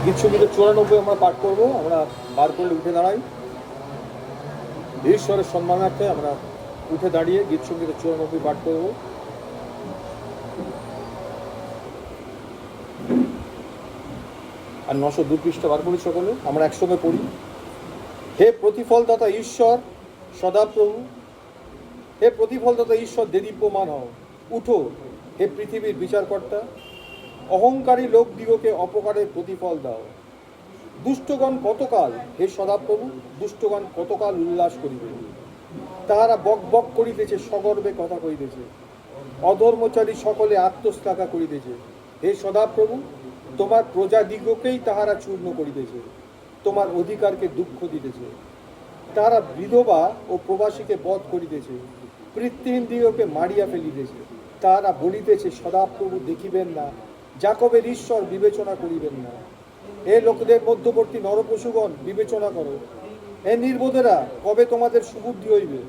গীত সঙ্গীতের 94 আমরা পাঠ করবো। আমরা বার করলে উঠে দাঁড়াই, ঈশ্বরের সম্মানার্থে আমরা উঠে দাঁড়িয়ে গীত সঙ্গীতের 94 পাঠ করবো। আর 902 পৃষ্ঠা বার করি সকলে, আমরা একসঙ্গে পড়ি। হে প্রতিফলদাতা ঈশ্বর সদাপ্রভু, হে প্রতিফলদাতা ঈশ্বর দেদীপ্যমান হও, উঠো হে পৃথিবীর বিচারকর্তা, অহংকারী লোকদিগকে অপকারের প্রতিফল দাও। দুষ্টগণ কতকাল, হে সদাপ্রভু, দুষ্টগণ কতকাল উল্লাস করিবে, তাহারা বক বক করিতেছে, সগর্বে কথা কইতেছে, অধর্মচারী সকলে আত্মশ্লাঘা করিতেছে। হে সদাপ্রভু, তোমার প্রজাদিগকেই তাহারা চূর্ণ করিতেছে, তোমার অধিকারকে দুঃখ দিতেছে। তাহারা বিধবা ও প্রবাসীকে বধ করিতেছে, পিতৃহীন দিগকে মারিয়া ফেলিতেছে। তাহারা বলিতেছে, সদাপ্রভু দেখিবেন না, যাকবের ঈশ্বর বিবেচনা করিবেন না। এ লোকদের মধ্যবর্তী নরপশুগণ, বিবেচনা করো। এ নির্বোধেরা, কবে তোমাদের সুবুদ্ধি হইবে?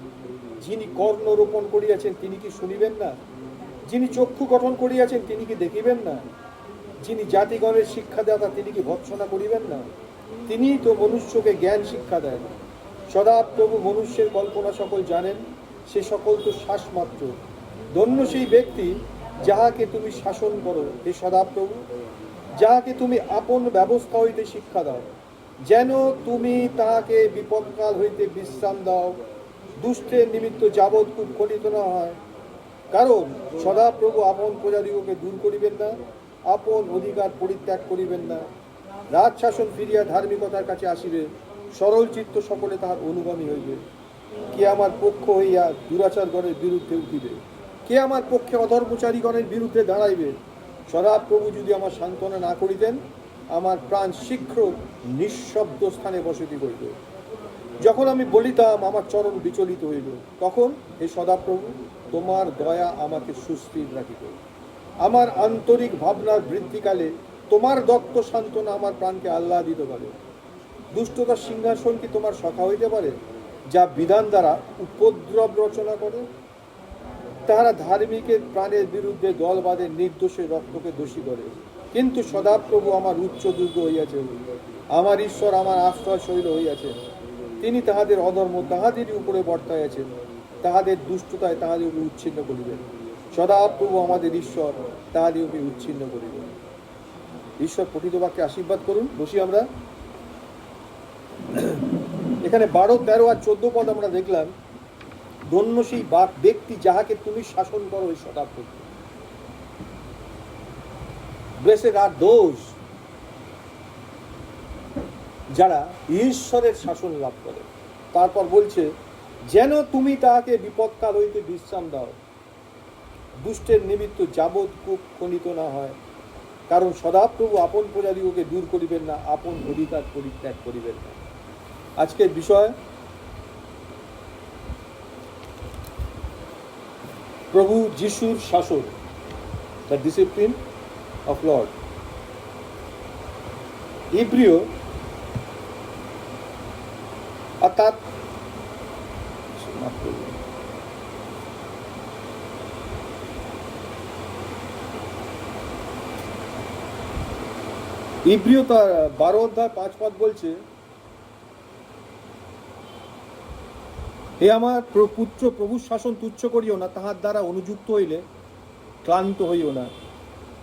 যিনি কর্ণ রোপণ করিয়াছেন, তিনি কি শুনিবেন না? যিনি চক্ষু গঠন করিয়াছেন, তিনি কি দেখিবেন না? যিনি জাতিগণের শিক্ষাদাতা, তিনি কি ভৎসনা করিবেন না? তিনিই তো মনুষ্যকে জ্ঞান শিক্ষা দেন। সদাপ্রভু মনুষ্যের কল্পনা সকল জানেন, সে সকল তো শ্বাস মাত্র। ধন্য সেই ব্যক্তি যাহাকে তুমি শাসন করো, হে সদাপ্রভু, যাহাকে তুমি আপন ব্যবস্থা হইতে শিক্ষা দাও, যেন তুমি তাহাকে বিপদকাল হইতে বিশ্রাম দাও, দুষ্টের নিমিত্ত যাবৎ খুব খনিত না হয়। কারণ সদাপ্রভু আপন প্রজাদিগকে দূর করিবেন না, আপন অধিকার পরিত্যাগ করিবেন না। রাজশাসন ফিরিয়া ধার্মিকতার কাছে আসিবে, সরল চিত্ত সকলে তাহার অনুগামী হইবে। কে আমার পক্ষ হইয়া দুরাচারগণের বিরুদ্ধে উঠিবে? কে আমার পক্ষে অধর্মচারীগণের বিরুদ্ধে দাঁড়াইবে? সদাপ্রভু যদি আমার সান্ত্বনা না করিতেন, আমার প্রাণ শীঘ্র নিঃশব্দ স্থানে বসতি করিত। যখন আমি বলিতাম, আমার চরণ বিচলিত হইল, তখন হে সদাপ্রভু, তোমার দয়া আমাকে সুস্থির রাখিত। আমার আন্তরিক ভাবনার বৃদ্ধিকালে তোমার দত্ত সান্ত্বনা আমার প্রাণকে আহ্লাদিত করে। দুষ্টতার সিংহাসন কি তোমার সখা হইতে পারে, যা বিধান দ্বারা উপদ্রব রচনা করে? তাহারা ধার্মিকের প্রাণের বিরুদ্ধে দল বাঁধে, নির্দোষের রক্তকে দোষী করে। কিন্তু সদাপ্রভু আমার উচ্চ দুর্গ হইয়াছেন, আমার ঈশ্বর আমার আশ্রয় শৈল হইয়াছেন। তিনি তাহাদের অধর্ম তাহাদেরই উপরে বর্তাইয়াছেন, তাহাদের দুষ্টতায় তাহাদেরকে উচ্ছিন্ন করিবেন। সদাপ্রভু আমাদের ঈশ্বর তাহাদেরকে উচ্ছিন্ন করিবেন। ঈশ্বর পঠিত বাক্যে আশীর্বাদ করুন। বসি আমরা। এখানে 12, 13 আর 14 পদ আমরা দেখলাম। ধন্য সেই ব্যক্তি যাহাকে তুমি শাসন করো, এই সদাপ্রভু। ব্লেসেড আর দোজ যারা ঈশ্বরের শাসন লাভ করে। তারপর বলছে, যেন তুমি তাহাকে বিপদকাল হইতে বিশ্রাম দাও, দুষ্টের নিমিত্ত যাবৎ কূপ খনিত না হয়। কারণ সদাপ্রভু আপন প্রজাদিগকে দূর করিবেন না, আপন অধিকার পরিত্যাগ করিবেন না। আজকের বিষয় প্রভু যিশুর শাসন, দ্য ডিসিপ্লিন অফ লর্ড। ইব্রিয় অর্থাৎ ইব্রিয় তার 12 অধ্যায় 5 পদ বলছে, হে আমার পুত্র, প্রভুর শাসন তুচ্ছ করিও না, তাহার দ্বারা অনুযুক্ত হইলে ক্লান্ত হইও না।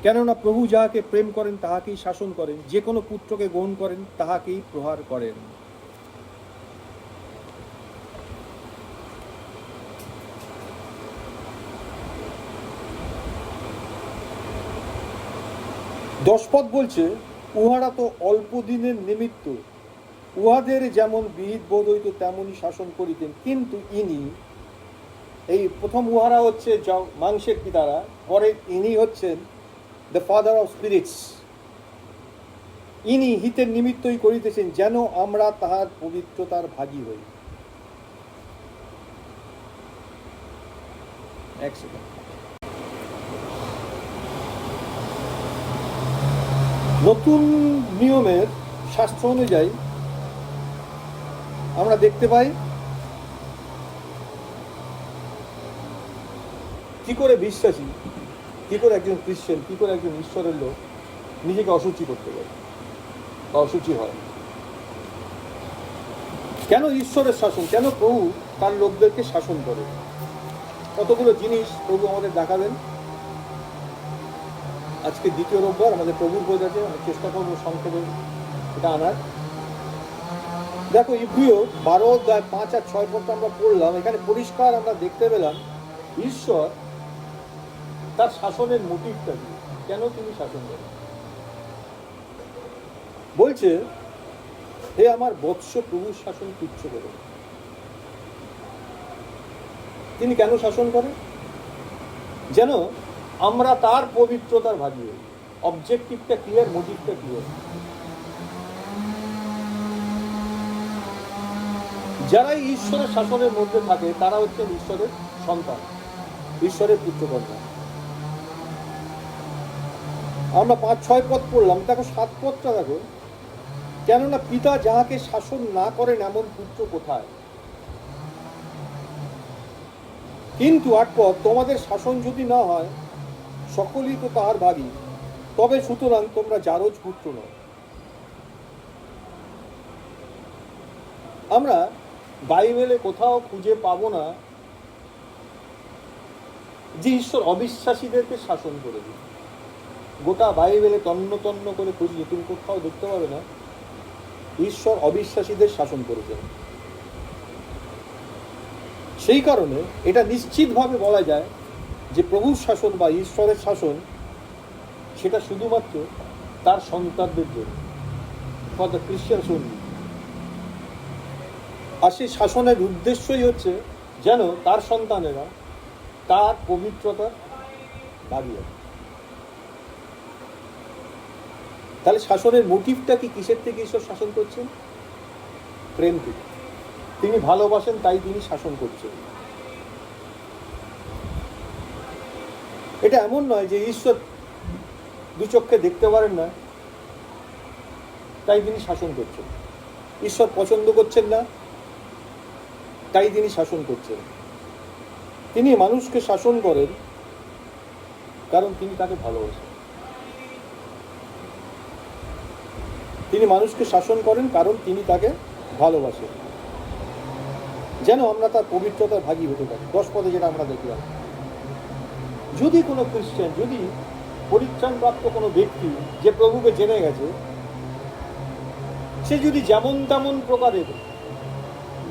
কেননা প্রভু যাহাকে প্রেম করেন তাহাকেই শাসন করেন, যে কোনো পুত্রকে গ্রহণ করেন তাহাকেই প্রহার করেন। দশপদ বলছে, উহারা তো অল্প দিনের নিমিত্ত, উহাদের যেমন বিহিত বোধ হইত তেমনই শাসন করিতেন, কিন্তু ইনি, এই প্রথম উহারা হচ্ছে মাংসের পিতারা, পরে ইনি হচ্ছেন দ্য ফাদার অফ স্পিরিটস। ইনি হিতের নিমিত্তই করিতেছেন, যেন আমরা তাহার পবিত্রতার ভাগী হই। এক সেকেন্ড। নতুন নিয়মের শাস্ত্র অনুযায়ী আমরা দেখতে পাই কি করে বিশ্বাসী, কি করে একজন খ্রিস্টান, কি করে একজন ঈশ্বরের লোক নিজেকে অশুচি করতে পারে। বা অশুচি হয়। কেন ঈশ্বরের শাসন, কেন প্রভু তার লোকদেরকে শাসন করে? কতগুলো জিনিস প্রভু আমাদের দেখাবেন। আজকে দ্বিতীয় রোববার, আমাদের প্রভুর বোঝ আছে, আমি চেষ্টা করবো সংক্ষেপে এটা আনার। দেখো, ইব্রিয় 12:5 আর 6 পদটা আমরা পড়লাম। এখানে পরিষ্কার আমরা দেখতে পেলাম ঈশ্বর তার শাসনের মোটিভটা কি, কেন তিনি শাসন করেন। বলছে, হে আমার বৎস, প্রভুর শাসন তুচ্ছ করো। তিনি কেন শাসন করেন? যেন আমরা তার পবিত্রতার ভাগী হই। অবজেক্টিভটা ক্লিয়ার, মোটিভটা ক্লিয়ার। যারা ঈশ্বরের শাসনের মধ্যে থাকে তারা হচ্ছেন ঈশ্বরের সন্তান, ঈশ্বরের পুত্রকন্যা। আমরা 5-6 পদ পড়লাম, দেখো 7 পদটা দেখো। কেননা পিতা যাহাকে শাসন না করেন এমন পুত্র কোথায়। কিন্তু 8 পদ, তোমাদের শাসন যদি না হয়, সকলেই তো তাহার ভাগী, তবে সুতরাং তোমরা জারজ পুত্র নয়। আমরা বাইবেলে কোথাও খুঁজে পাবো না যে ঈশ্বর অবিশ্বাসীদেরকে শাসন করে দিন। গোটা বাইবেলে তন্ন তন্ন করে খুঁজলে তুমি কোথাও দেখতে পাবে না ঈশ্বর অবিশ্বাসীদের শাসন করেছেন। সেই কারণে এটা নিশ্চিতভাবে বলা যায় যে প্রভুর শাসন বা ঈশ্বরের শাসন সেটা শুধুমাত্র তার সন্তানদের জন্য, ফর দ্য ক্রিশ্চিয়ান ওনলি। আর সেই শাসনের উদ্দেশ্যই হচ্ছে যেন তার সন্তানেরা তার পবিত্রতার ভাগী হয়। তাহলে শাসনের মোটিভটা কি, কিসের থেকে ঈশ্বর শাসন করছেন? প্রেম থেকে। তিনি ভালোবাসেন, তাই তিনি শাসন করছেন। এটা এমন নয় যে ঈশ্বর দু চক্ষে দেখতে পারেন না তাই তিনি শাসন করছেন, ঈশ্বর পছন্দ করছেন না তাই তিনি শাসন করছেন। তিনি মানুষকে শাসন করেন কারণ তিনি তাকে ভালোবাসেন। তিনি মানুষকে শাসন করেন কারণ তিনি তাকে ভালোবাসেন, যেন আমরা তার পবিত্রতার ভাগী হতে পারি। 10 পদে যেটা আমরা দেখলাম, যদি কোনো খ্রিস্টান, যদি পরিত্রাণপ্রাপ্ত কোনো ব্যক্তি যে প্রভুকে জেনে গেছে, সে যদি যেমন তেমন প্রকারের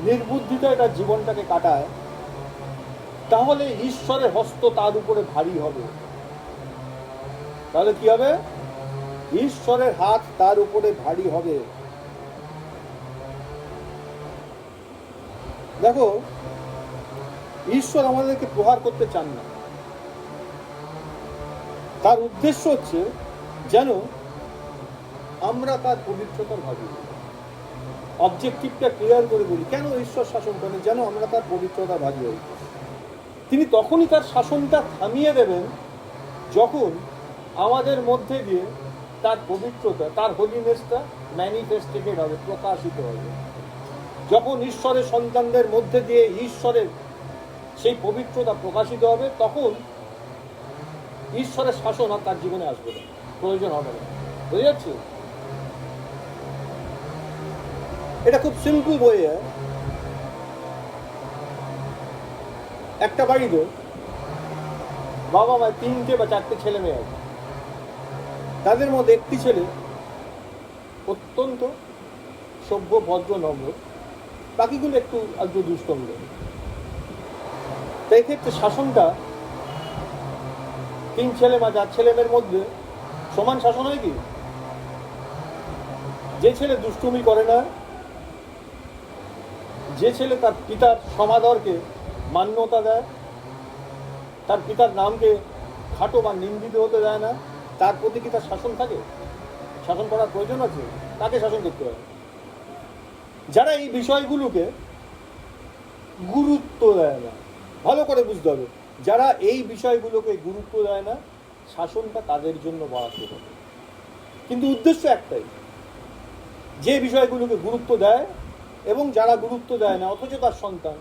নির্বুদ্ধিতায় তার জীবনটাকে কাটায়, তাহলে ঈশ্বরের হস্ত তার উপরে ভারী হবে। তাহলে কি হবে? ঈশ্বরের হাত তার উপরে ভারী হবে। দেখো, ঈশ্বর আমাদেরকে প্রহার করতে চান না। তার উদ্দেশ্য হচ্ছে যেন আমরা তার পবিত্রতার ভাগী হই। অবজেক্টিভটা ক্লিয়ার করে বলি, কেন ঈশ্বর শাসন করেন? যেন আমরা তার পবিত্রতার ভাগী হই। তিনি তখনই তার শাসনটা থামিয়ে দেবেন যখন আমাদের মধ্যে দিয়ে তার পবিত্রতা, তার হোলিনেসটা ম্যানিফেস্টেড হবে, প্রকাশিত হবে। যখন ঈশ্বরের সন্তানদের মধ্যে দিয়ে ঈশ্বরের সেই পবিত্রতা প্রকাশিত হবে, তখন ঈশ্বরের শাসন আর তার জীবনে আসবে না, প্রয়োজন হবে না। বুঝে যাচ্ছে? এটা খুব সিম্পল বই। একটা বাড়িতে বাবা মা 3টে বা 4টে ছেলে মেয়ে আছে। তাদের মধ্যে একটি ছেলে অত্যন্ত সভ্য, ভদ্র, নম্র, বাকিগুলো একটু দুষ্টম। তাই ক্ষেত্রে শাসনটা 3 ছেলে বা 4 ছেলে মেয়ের মধ্যে সমান শাসন হয় কি? যে ছেলে দুষ্টুমি করে না, যে ছেলে তার পিতার সমাদরকে মান্যতা দেয়, তার পিতার নামকে খাটো বা নিন্দিত হতে দেয় না, তার প্রতি কি তার শাসন থাকে? শাসন করার প্রয়োজন আছে? তাকে শাসন করতে হবে। যারা এই বিষয়গুলোকে গুরুত্ব দেয় না, ভালো করে বুঝতে হবে, যারা এই বিষয়গুলোকে গুরুত্ব দেয় না, শাসনটা তাদের জন্য বাড়াতে হবে। কিন্তু উদ্দেশ্য একটাই, যে বিষয়গুলোকে গুরুত্ব দেয় এবং যারা গুরুত্ব দেয় না অথচ তার সন্তান,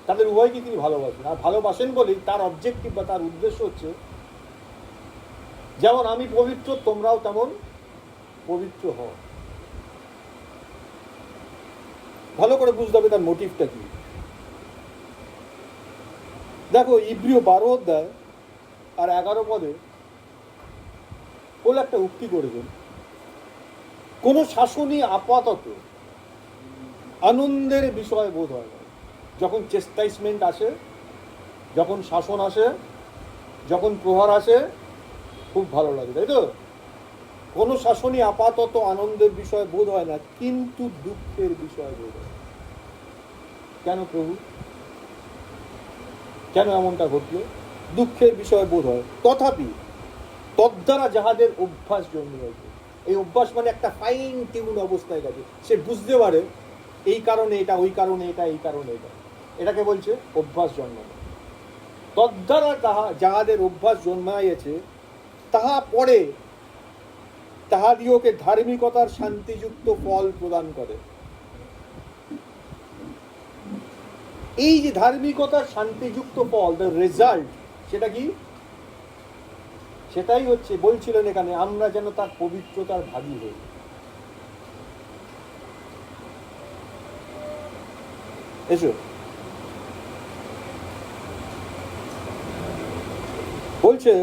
তাদের উভয়কে তিনি ভালোবাসেন। আর ভালোবাসেন বলেই তার অবজেক্টিভ বা তার উদ্দেশ্য হচ্ছে যেমন আমি পবিত্র তোমরাও তেমন পবিত্র হও। ভালো করে বুঝতে হবে তার মোটিভটা কি। দেখো ইব্রিয় 12 অধ্যায় আর 11 পদে বলে একটা উক্তি করেছেন, কোন শাসনই আপাতত আনন্দের বিষয় বোধ হয় না। যখন চেস্টাইসমেন্ট আসে, যখন শাসন আসে, যখন প্রহার আসে, খুব ভালো লাগে, তাই তো? কোন শাসনই আপাতত আনন্দের বিষয় বোধ হয় না, কিন্তু দুঃখের বিষয় বোধ হয়। কেন প্রভু, কেন এমনটা ঘটলো? দুঃখের বিষয় বোধ হয়। তথাপি তদ্বারা যাহাদের অভ্যাস জন্মিয়াছে, এই অভ্যাস মানে একটা ফাইন টিউন অবস্থায় গেছে, সে বুঝতে পারে এই কারণে এটা, ওই কারণে এটা, এই কারণে এটা, এটাকে বলছে অভ্যাস জন্মানো। তদ্বারা যাহাদের অভ্যাস জন্মাইয়াছে, তাহা পরে তাহাদিওকে ধার্মিকতার শান্তিযুক্ত ফল প্রদান করে। এই যে ধার্মিকতার শান্তিযুক্ত ফল, দ্য রেজাল্ট, সেটা কি? সেটাই হচ্ছে বলছিলেন এখানে, আমরা যেন তার পবিত্রতার ভাগী হই। এসো, বলছে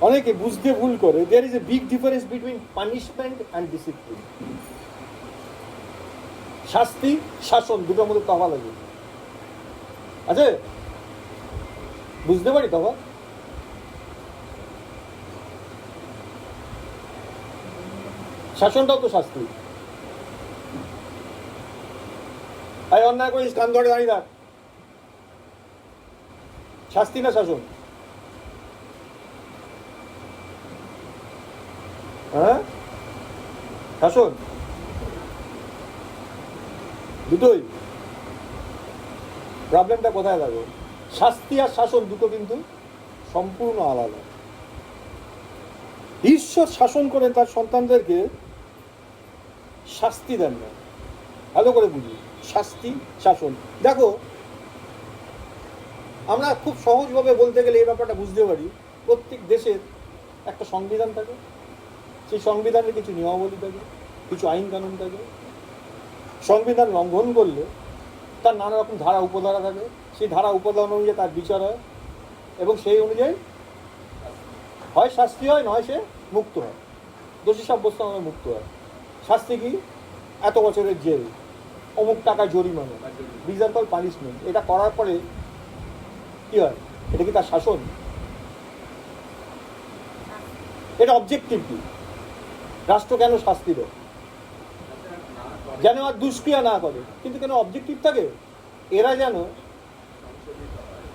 অনেকে বুঝতে ভুল করে, there is a big difference between punishment and discipline. শাস্তি, শাসন, দুটোর মধ্যে তফাৎ আছে। আচ্ছা, বুঝতে পারি তফাৎ? শাসনটাও তো শাস্তি। আই অন্যায় করিস, কান ধরে দাঁড়িয়ে থাক, শাস্তি না শাসন? হ্যাঁ, শাসন, দুটোই। প্রবলেমটা কোথায় থাকবে? শাস্তি আর শাসন দুটো কিন্তু সম্পূর্ণ আলাদা। ঈশ্বর শাসন করে তার সন্তানদেরকে শাস্তি দেন না। ভালো করে বুঝি, শাস্তি, শাসন। দেখো, আমরা খুব সহজভাবে বলতে গেলে এই ব্যাপারটা বুঝতে পারি। প্রত্যেক দেশের একটা সংবিধান থাকে, সেই সংবিধানের কিছু নিয়মাবলী থাকে, কিছু আইন কানুন থাকে। সংবিধান লঙ্ঘন করলে তার নানা রকম ধারা উপধারা থাকে, সেই ধারা উপধারা অনুযায়ী তার বিচার হয়, এবং সেই অনুযায়ী হয় শাস্তি হয়, নয় সে মুক্ত হয়, দোষী সাব্যস্ত হয়, মুক্ত হয়। শাস্তি কি? এত বছরের জেল, অমুক টাকা জরিমানা, রিজার্ভাল পানিশমেন্ট। এটা করার পরে কি হয়? এটা কি তার শাসন? এটা অবজেক্টিভ কি? রাষ্ট্র কেন শাস্তি দেয়? যেন আর দুষ্ক্রিয়া না করে। কিন্তু কেন অবজেক্টিভ থাকে? এরা যেন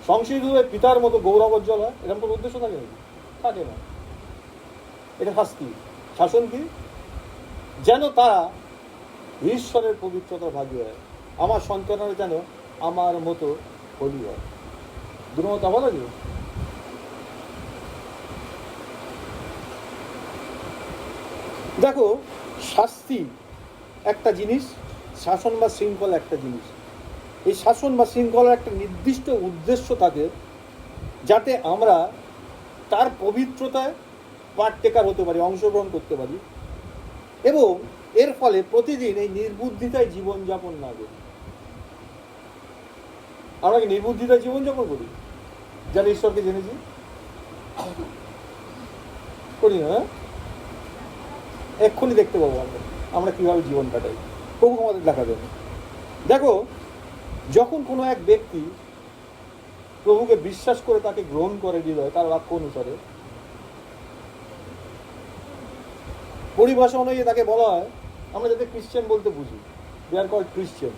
সংশোধিত পিতার মতো গৌরবোজ্জ্বল হয়, এরকম কোনো উদ্দেশ্য থাকে নাকি? থাকে না। এটা শাস্তি। শাসন কি? যেন তারা ঈশ্বরের পবিত্রতার ভাগী হয়, আমার সন্তানরা যেন আমার মতো হলি হয়। দুটো মতো আবার আছে। দেখো, শাস্তি একটা জিনিস, শাসন বা শৃঙ্খলা একটা জিনিস। এই শাসন বা শৃঙ্খলার একটা নির্দিষ্ট উদ্দেশ্য থাকে, যাতে আমরা তার পবিত্রতায় পার্টেকার হতে পারি, অংশগ্রহণ করতে পারি, এবং এর ফলে প্রতিদিন এই নির্বুদ্ধিতায় জীবনযাপন না করি। আমরা কি নির্বুদ্ধিতায় জীবনযাপন করি যারা ঈশ্বরকে জেনেছি? করি না। এক্ষুনি দেখতে পাবো আমরা কীভাবে জীবন কাটাই, প্রভু আমাদের দেখা দেবে। দেখো, যখন কোনো এক ব্যক্তি প্রভুকে বিশ্বাস করে তাকে গ্রহণ করে হৃদয়, তার বাক্য অনুসারে, পরিভাষা অনুযায়ী তাকে বলা হয়, আমরা যাতে ক্রিশ্চিয়ান বলতে বুঝি, দে আর কল্ড ক্রিশ্চিয়ান।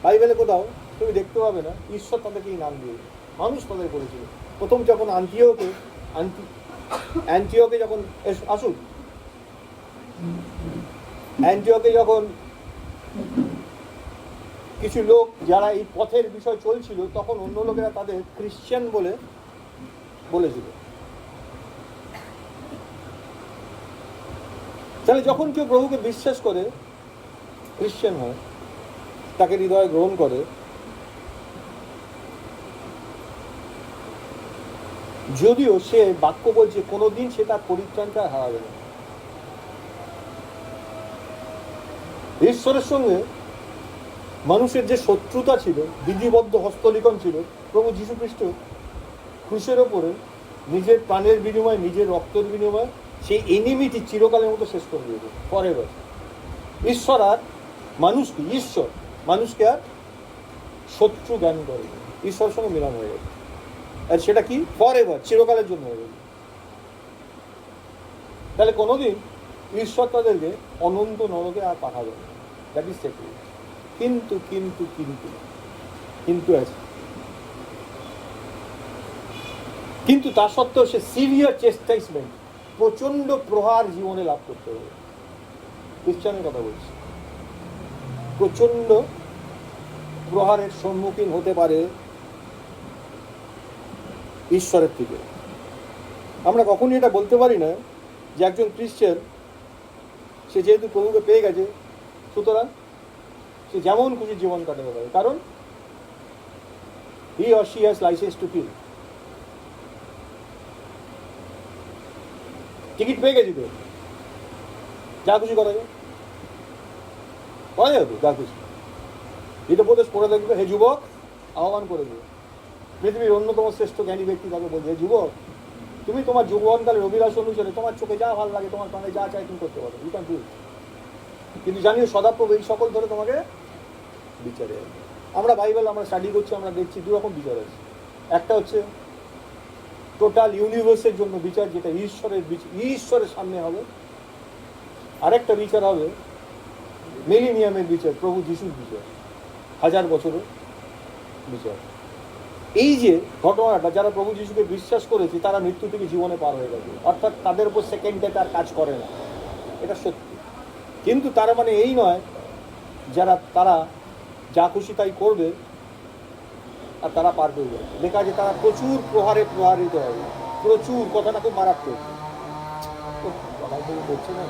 বাইবেলে কোথাও তুমি দেখতে পাবে না ঈশ্বর তাদেরকে এই নাম দিয়ে, মানুষ তাদের করেছিল। প্রথম যখন অ্যান্টিওকে যখন আসুক, অ্যান্টিওকে যখন কিছু লোক যারা এই পথের বিষয় চলছিল, তখন অন্য লোকেরা তাদের ক্রিশ্চিয়ান বলে বলেছিল। তাহলে যখন কেউ প্রভুকে বিশ্বাস করে ক্রিশ্চিয়ান হয়, তাকে হৃদয়ে গ্রহণ করে, যদিও সে বাক্য বলছে কোনোদিন সে তার পরিত্রাণকে আর হারাবে না। ঈশ্বরের সঙ্গে মানুষের যে শত্রুতা ছিল, বিধিবদ্ধ হস্তলিখন ছিল, প্রভু যীশু খ্রিস্ট ক্রুশের ওপরে নিজের প্রাণের বিনিময়ে, নিজের রক্তের বিনিময়ে সেই এনিমিটি চিরকালের মতো শেষ করে দিয়েছে, ফরএভার। ঈশ্বর আর মানুষকে, ঈশ্বর মানুষকে আর শত্রু জ্ঞান করে, ঈশ্বরের সঙ্গে মিলন হয়ে গেছে। আর সেটা কি? ফরএভার, চিরকালের জন্য হয়ে গেছে। তাহলে কোনোদিন ঈশ্বর তাদেরকে অনন্ত নরকে আর পাঠাবে না। That is secret. কিন্তু কিন্তু কিন্তু কিন্তু আছে। কিন্তু তা সত্ত্বেও সে সিভিয়ার চেস্টাইসমেন্ট, প্রচন্ড প্রহার জীবনে লাভ করতে হবে। খ্রিস্টানের কথা বলছি। প্রচন্ড প্রহারের সম্মুখীন হতে পারে ঈশ্বরের থেকে। আমরা কখনই এটা বলতে পারি না যে একজন খ্রিস্টান সে যেহেতু প্রভুকে পেয়ে গেছে সুতরাং সে যেমন খুশি জীবন কাটাতে পারে, কারণ he or she has license to kill। Ticket পেয়ে গেছি তো, যা খুশি করা যায়, করা যাবে তো যা খুশি। হিতোপদেশ পড়ে দেখবে, হে যুবক, আহ্বান করে দেবে। পৃথিবীর অন্যতম শ্রেষ্ঠ জ্ঞানী ব্যক্তি তাকে বলছে, হে যুবক, তুমি তোমার যৌবনকালের অভিলাষ অনুসারে তোমার চোখে যা ভালো লাগে, তোমার কানে যা চাই তুমি করতে পারো, ইউ ক্যান ডু ইট। কিন্তু জানিও সদাপ্রভু এই সকল ধরে তোমাকে বিচারে। আমরা বাইবেল আমরা স্টাডি করছি, আমরা দেখছি দু রকম বিচার আছে। একটা হচ্ছে টোটাল ইউনিভার্সের জন্য বিচার, যেটা ঈশ্বরের সামনে হবে। আরেকটা বিচার হবে মিলেনিয়ামের বিচার, প্রভু যিশুর বিচার, 1000 বছরের বিচার। এই যে ঘটনাটা, যারা প্রভু যিশুকে বিশ্বাস করেছে তারা মৃত্যু থেকে জীবনে পার হয়ে গেছে, অর্থাৎ তাদের উপর সেকেন্ড ডেথ আর কাজ করে না, এটা সত্যি। কিন্তু তার মানে এই নয় তারা যা খুশি তাই করবে আর তারা পার পেয়ে যাবে। লেখা আছে তারা প্রচুর প্রহারে প্রহারিত হবে। প্রচুর কথাটা খুব মারাত্মক, বলছে না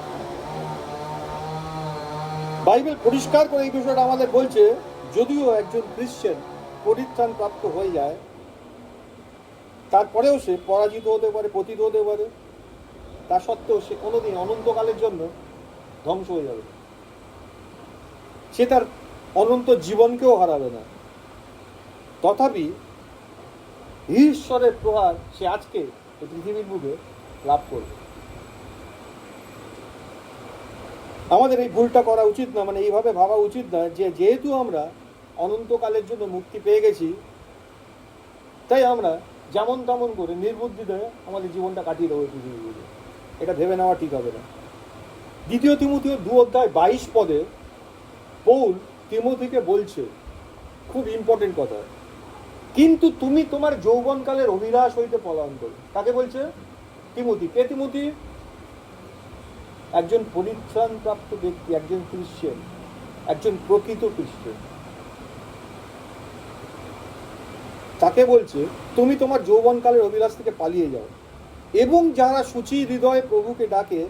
বাইবেল পরিষ্কার করে এই বিষয়টা আমাদের বলছে। যদিও একজন খ্রিস্টান পরিত্রাণ প্রাপ্ত হয়ে যায়, তারপরেও সে পরাজিত হতে পারে, পতিত হতে পারে। তা সত্ত্বেও সে কোনোদিন অনন্তকালের জন্য ধ্বংস হয়ে যাবে। সে তার অনন্ত জীবনকেও হারাবে না। তথাপি ঈশ্বরের প্রহার সে আজকে এই পৃথিবীর বুকে লাভ করবে। আমাদের এই ভুলটা করা উচিত না, মানে এইভাবে ভাবা উচিত না যে যেহেতু আমরা অনন্তকালের জন্য মুক্তি পেয়ে গেছি, তাই আমরা যেমন তেমন করে নির্বুদ্ধিতে আমাদের জীবনটা কাটিয়ে দেবো পৃথিবীর বুকে। এটা ভেবে নেওয়া ঠিক হবে না। 2 তিমোথেও 2:22 পৌল তিমোথীকে বলছে খুব ইম্পর্টেন্ট কথা, কিন্তু তুমি তোমার যৌবনকালের অভিলাষ হইতে পলায়ন করো। তাকে বলছে? তিমোথী। কে তিমোথী? একজন পরিত্রাণপ্রাপ্ত ব্যক্তি, একজন খ্রিস্টান, একজন প্রকৃত খ্রিস্টান। তাকে বলছে তুমি তোমার যৌবনকালের অভিলাষ থেকে পালিয়ে যাও এবং যারা শুচি হৃদয়ে প্রভুকে ডাকে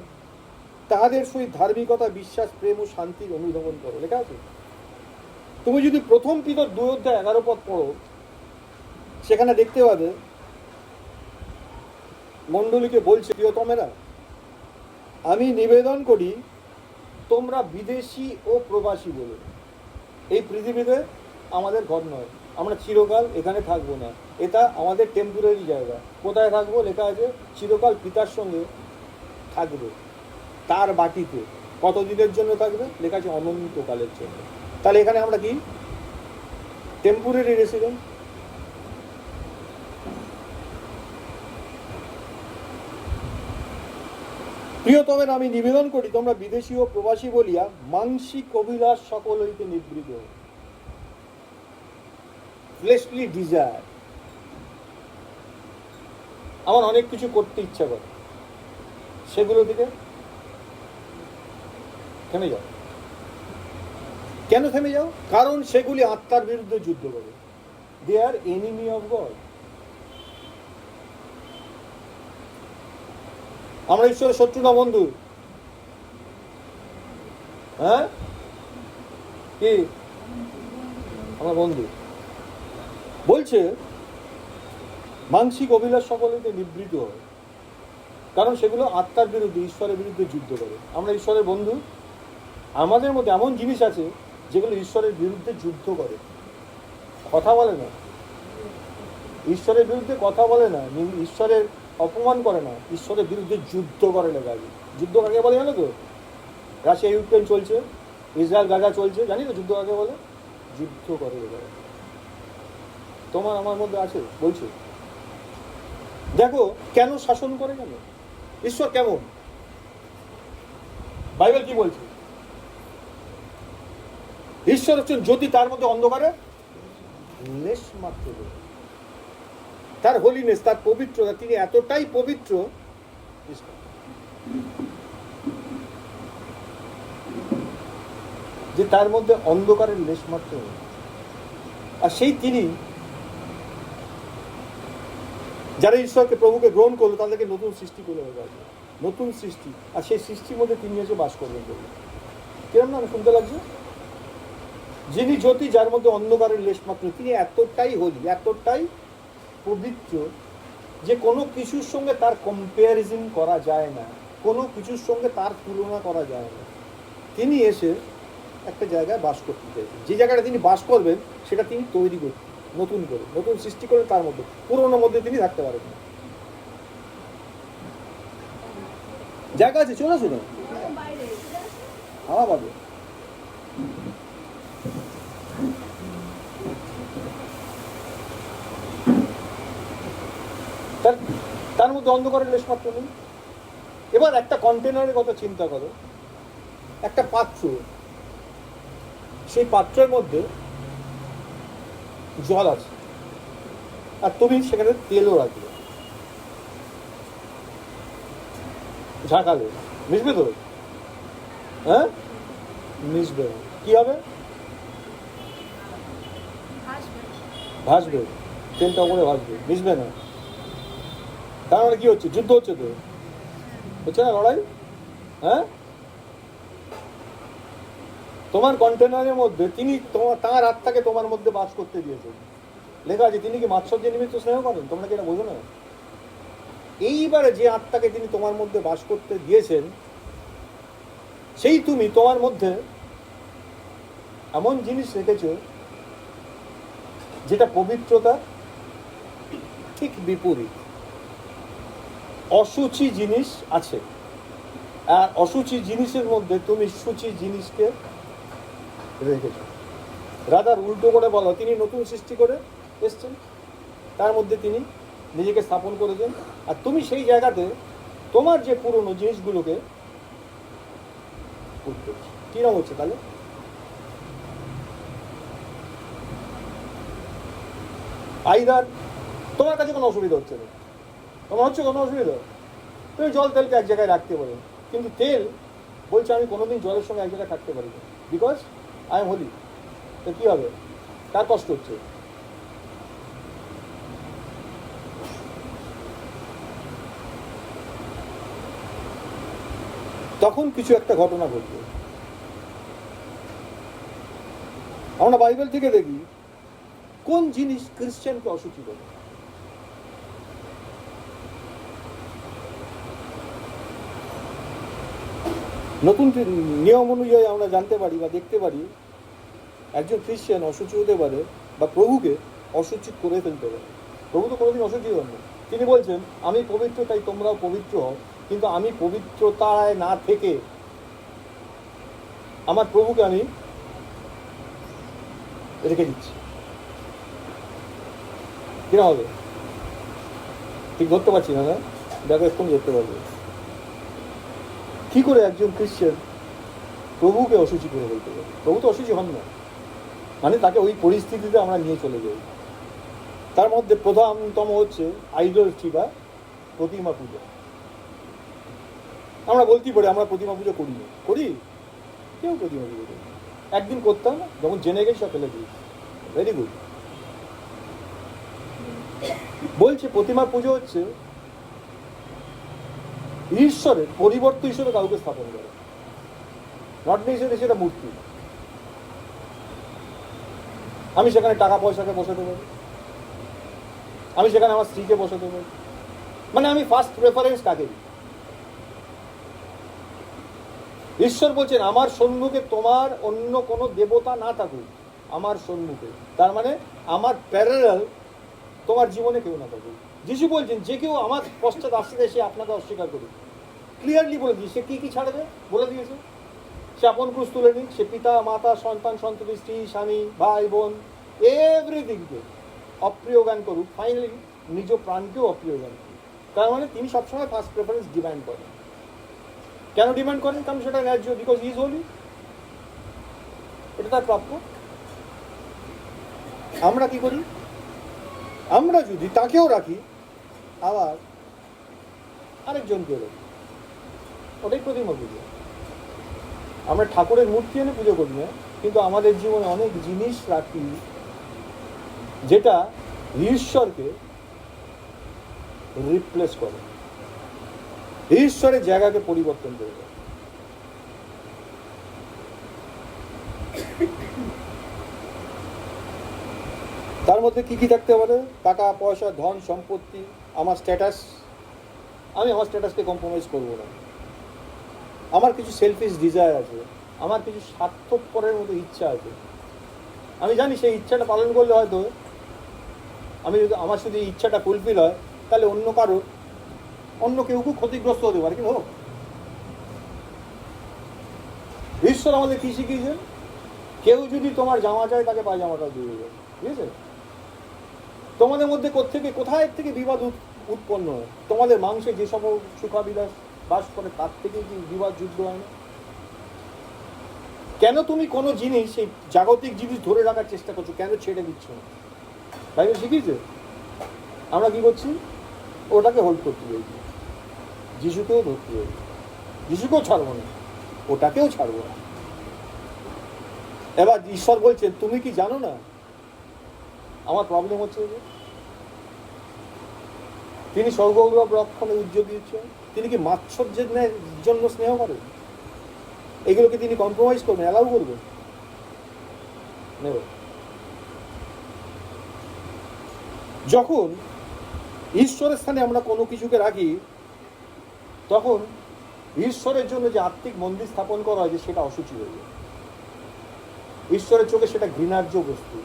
তাহাদের সহিত ধার্মিকতা, বিশ্বাস, প্রেম ও শান্তির অনুধাবন করো। লেখা আছে। তুমি যদি প্রথম পিতর 2:11 পড়ো, সেখানে দেখতে পাবে মণ্ডলীকে বলছে, প্রিয়তমেরা, আমি নিবেদন করি তোমরা বিদেশি ও প্রবাসী বলে। এই পৃথিবীতে আমাদের ঘর নয়, আমরা চিরকাল এখানে থাকবো না, এটা আমাদের টেম্পোরারি জায়গা। কোথায় থাকবো? লেখা আছে চিরকাল পিতার সঙ্গে থাকবে, তার বাটিতে। কতদিনের জন্য থাকবে? লেখা আছে অনন্তকালের জন্য। তাহলে এখানে আমরা কি টেম্পোরারি রেসিডেন্ট? প্রিয়তমের আমি নিবেদন করি তোমরা বিদেশী ও প্রবাসী বলিয়া মানসিক অভিলাষ সকল হইতে নিবৃত, ফ্লেশলি ডিজায়ার। আমার অনেক কিছু করতে ইচ্ছা করে, সেগুলো থেকে থেমে যাও। কেন থেমে যাও? কারণ সেগুলি আত্মার বিরুদ্ধে যুদ্ধ করে। দে আর এনিমি অফ গড। আমরা ঈশ্বরের শত্রু না বন্ধু? হ্যাঁ, কি আমরা বন্ধু? বলছে মানসিক অভিলাষ সকলেতে নিবৃত হয়, কারণ সেগুলো আত্মার বিরুদ্ধে, ঈশ্বরের বিরুদ্ধে যুদ্ধ করে। আমরা ঈশ্বরের বন্ধু, আমাদের মধ্যে এমন জিনিস আছে যেগুলো ঈশ্বরের বিরুদ্ধে যুদ্ধ করে, কথা বলে না, ঈশ্বরের বিরুদ্ধে কথা বলে না, ঈশ্বরের অপমান করে না, ঈশ্বরের বিরুদ্ধে যুদ্ধ করে না। গাড়ি যুদ্ধ কাকে বলে জানো তো? রাশিয়া ইউক্রেন চলছে, ইসরায়েল গাজা চলছে, জানি তো যুদ্ধ কাকে বলে? যুদ্ধ করে এবার তোমার আমার মধ্যে আছে, বলছে। দেখো কেন শাসন করে, কেন? ঈশ্বর কেমন? বাইবেল কি বলছে? ঈশ্বর হচ্ছেন জ্যোতি, তার মধ্যে অন্ধকারে লেশ মাত্র। তার হোলিনেস, তার পবিত্রতা, তিনি এতটাই পবিত্র যে তার মধ্যে অন্ধকারের লেশ মাত্র নেই। আর সেই তিনি যারা ঈশ্বরকে, প্রভুকে গ্রহণ করলো, তাদেরকে নতুন সৃষ্টি করে গেছে, নতুন সৃষ্টি। আর সেই সৃষ্টির মধ্যে তিনি এসে বাস করবেন বলে। কিরম না শুনতে লাগছে? যিনি জ্যোতি, যার মধ্যে অন্ধকারের লেশ মাত্র, তিনি এতটাই হোলি, এতটাই পবিত্র যে কোনো কিছুর সঙ্গে তার কম্প্যারিজন করা যায় না, কোনো কিছুর সঙ্গে তার তুলনা করা যায় না। তিনি এসে একটা জায়গায় বাস করতে চাইছেন, যে জায়গাটা তিনি বাস করবেন সেটা তিনি তৈরি করছেন নতুন করে, নতুন সৃষ্টি করে, তার মধ্যে, পুরোনোর মধ্যে তিনি থাকতে পারেন না। জায়গা আছে, চলে আসুন, হাওয়া পাবে। তার মধ্যে অন্ধকারের লেশ মাত্র নেই। এবার একটা কন্টেনারের কথা চিন্তা করো, একটা পাত্র, সেই পাত্রের মধ্যে জল আছে, আর তুমি সেখানে তেলও রাখবে, ঝাঁকালে মিশবে তো? হ্যাঁ, মিশবে। কি হবে? ভাসবে, তেলটা উপরে ভাসবে, মিশবে না। তার মানে কি হচ্ছে? যুদ্ধ হচ্ছে তো, হচ্ছে না লড়াই? হ্যাঁ, তোমার কন্টেনারের মধ্যে তিনি তাঁর আত্মাকে তোমার মধ্যে বাস করতে দিয়েছেন। লেখা আছে তিনি কি মাৎসর্য নিমিত্ত স্নেহ করেন, তোমরা কি এটা বোঝো না? এইবারে যে আত্মাকে তিনি তোমার মধ্যে বাস করতে দিয়েছেন, সেই তুমি তোমার মধ্যে এমন জিনিস রেখেছ যেটা পবিত্রতা ঠিক বিপরীত। অসুচি জিনিস আছে, আর অসুচি জিনিসের মধ্যে তুমি সূচি জিনিসকে রেখেছ। রাধার উল্টো করে বলো, তিনি নতুন সৃষ্টি করে এসছেন, তার মধ্যে তিনি নিজেকে স্থাপন করেছেন, আর তুমি সেই জায়গাতে তোমার যে পুরনো জিনিসগুলোকে কিরম হচ্ছে তাহলে? আইদার তোমার কাছে কোনো অসুবিধা হচ্ছে না, তোমার হচ্ছে কোনো অসুবিধা, তুমি জল তেলকে এক জায়গায় রাখতে পারো, কিন্তু তেল বলছে আমি কোনোদিন জলের সঙ্গে এক জায়গায় থাকতে পারি না, বিকজ আই এম হোলি। তো কী হবে? তার কষ্ট হচ্ছে। তখন কিছু একটা ঘটনা ঘটবে। আমরা বাইবেল থেকে দেখি কোন জিনিস খ্রিস্টানকে অসুচি করে। নতুন নিয়ম অনুযায়ী আমরা জানতে পারি বা দেখতে পারি একজন খ্রিস্টান অসুচি হতে পারে বা প্রভুকে অসুচি করে ফেলতে পারে। প্রভু তো কোনোদিন অসুচি হন না। তিনি বলছেন আমি পবিত্র, তাই তোমরাও পবিত্র হও, কিন্তু আমি পবিত্রতায় না থেকে আমার প্রভুকে আমি রেখে দিচ্ছি। কিরকম হবে? ঠিক ধরতে পারছি না, না দেখো এক্ষুনি ধরতে পারবে। কি করে একজন খ্রিস্টান প্রভুকে অসুচি করে বলতে পারে? প্রভু তো অসুচি হন না, মানে তাকে ওই পরিস্থিতিতে আমরা নিয়ে চলে যাই। তার মধ্যে প্রধানতম হচ্ছে আইডলট্রি বা প্রতিমা পুজো। আমরা বলতেই পারি আমরা প্রতিমা পুজো করি না, করি? কেউ প্রতিমা পুজো করি। একদিন করতাম, যখন জেনে গেছি সব ফেলে দিয়েছি। Very good. বলছে প্রতিমা পুজো হচ্ছে ঈশ্বরের পরিবর্তন হিসেবে কাউকে স্থাপন করে, নট নেসেসারি সেটা মূর্তি। আমি সেখানে টাকা পয়সাকে বসাতে পারি, আমি সেখানে আমার স্ত্রীকে বসাতে পারি। মানে আমি ফার্স্ট প্রেফারেন্স কাকে দিই? ঈশ্বর বলছেন আমার সম্মুখে তোমার অন্য কোনো দেবতা না থাকুক, আমার সম্মুখে, তার মানে আমার প্যারালাল তোমার জীবনে কেউ না থাকুক। যিশু বলছেন যে কেউ আমার পশ্চাৎ আসতে সে আপনাকে অস্বীকার করুক। ক্লিয়ারলি বলে দিয়েছে সে কি ছাড়বে, বলে দিয়েছে। সে আপন ক্রুশ তুলে নিক, সে পিতা মাতা সন্তান সন্ততি স্ত্রী স্বামী ভাই বোন এভরিথিংকে অপ্রিয় জ্ঞান করুক, ফাইনালি নিজ প্রাণকেও অপ্রিয় জ্ঞান করুক। তার মানে তিনি সবসময় ফার্স্ট প্রেফারেন্স ডিমান্ড করেন। কেন ডিমান্ড করেন? কারণ সেটা ন্যায্য, বিকজ ইজ হোলি, এটা তার প্রাপ্য। আমরা কি করি? আমরা যদি তাকেও রাখি আবার আরেকজনকেও রাখি, ওটাই প্রতিমা পুজো। আমরা ঠাকুরের মূর্তি এনে পুজো করি না, কিন্তু আমাদের জীবনে অনেক জিনিস রাখি যেটা ঈশ্বরকে রিপ্লেস করে, ঈশ্বরের জায়গাকে পরিবর্তন করে দেয়। তার মধ্যে কি কি থাকতে পারে? টাকা পয়সা, ধন সম্পত্তি, আমার স্ট্যাটাস। আমি আমার স্ট্যাটাসকে কম্প্রোমাইজ করবো না। আমার কিছু সেলফিশ ডিজায়ার আছে, আমার কিছু স্বার্থপরের মতো ইচ্ছা আছে। আমি জানি সেই ইচ্ছাটা পালন করলে হয়তো আমি যদি আমার শুধু এই ইচ্ছাটা ফুলফিল হয়, তাহলে অন্য কেউ খুব ক্ষতিগ্রস্ত হতে পারে। কিন্তু হোক, ঈশ্বর আমাদের কি শিখিয়েছেন? কেউ যদি তোমার জামা চায় তাকে পায়জামাটা দিয়ে দেবে, ঠিক আছে? তোমাদের মধ্যে কোথায় থেকে বিবাদ উৎপন্ন হয়? তোমাদের মাংসে যে সব সুখাবিলাস বাস করে তার থেকে কি বিবাদ যুদ্ধ হয় না? কেন তুমি কোনো জিনিস, সেই জাগতিক জিনিস ধরে রাখার চেষ্টা করছো, কেন ছেড়ে দিচ্ছ না? বাইবেল শিখিয়েছে। আমরা কি করছি? ওটাকে হোল্ড করতে চাইছি। যিশুকেও ধরতে চাইছি, যিশুকেও ছাড়বো না, ওটাকেও ছাড়বো না। এবার ঈশ্বর বলছেন তুমি কি জানো না আমার প্রবলেম হচ্ছে যে তিনি স্বর্গলোক রক্ষণে উদ্যোগ দিচ্ছেন। তিনি কি মাৎসর্যের জন্য স্নেহ করেন? এগুলোকে তিনি কম্প্রোমাইজ করবেন, অ্যালাউ করবেন? যখন ঈশ্বরের স্থানে আমরা কোনো কিছুকে রাখি, তখন ঈশ্বরের জন্য যে আত্মিক মন্দির স্থাপন করা হয় সেটা অসুচি হয়ে যায়। ঈশ্বরের চোখে সেটা ঘৃণার্য বস্তু।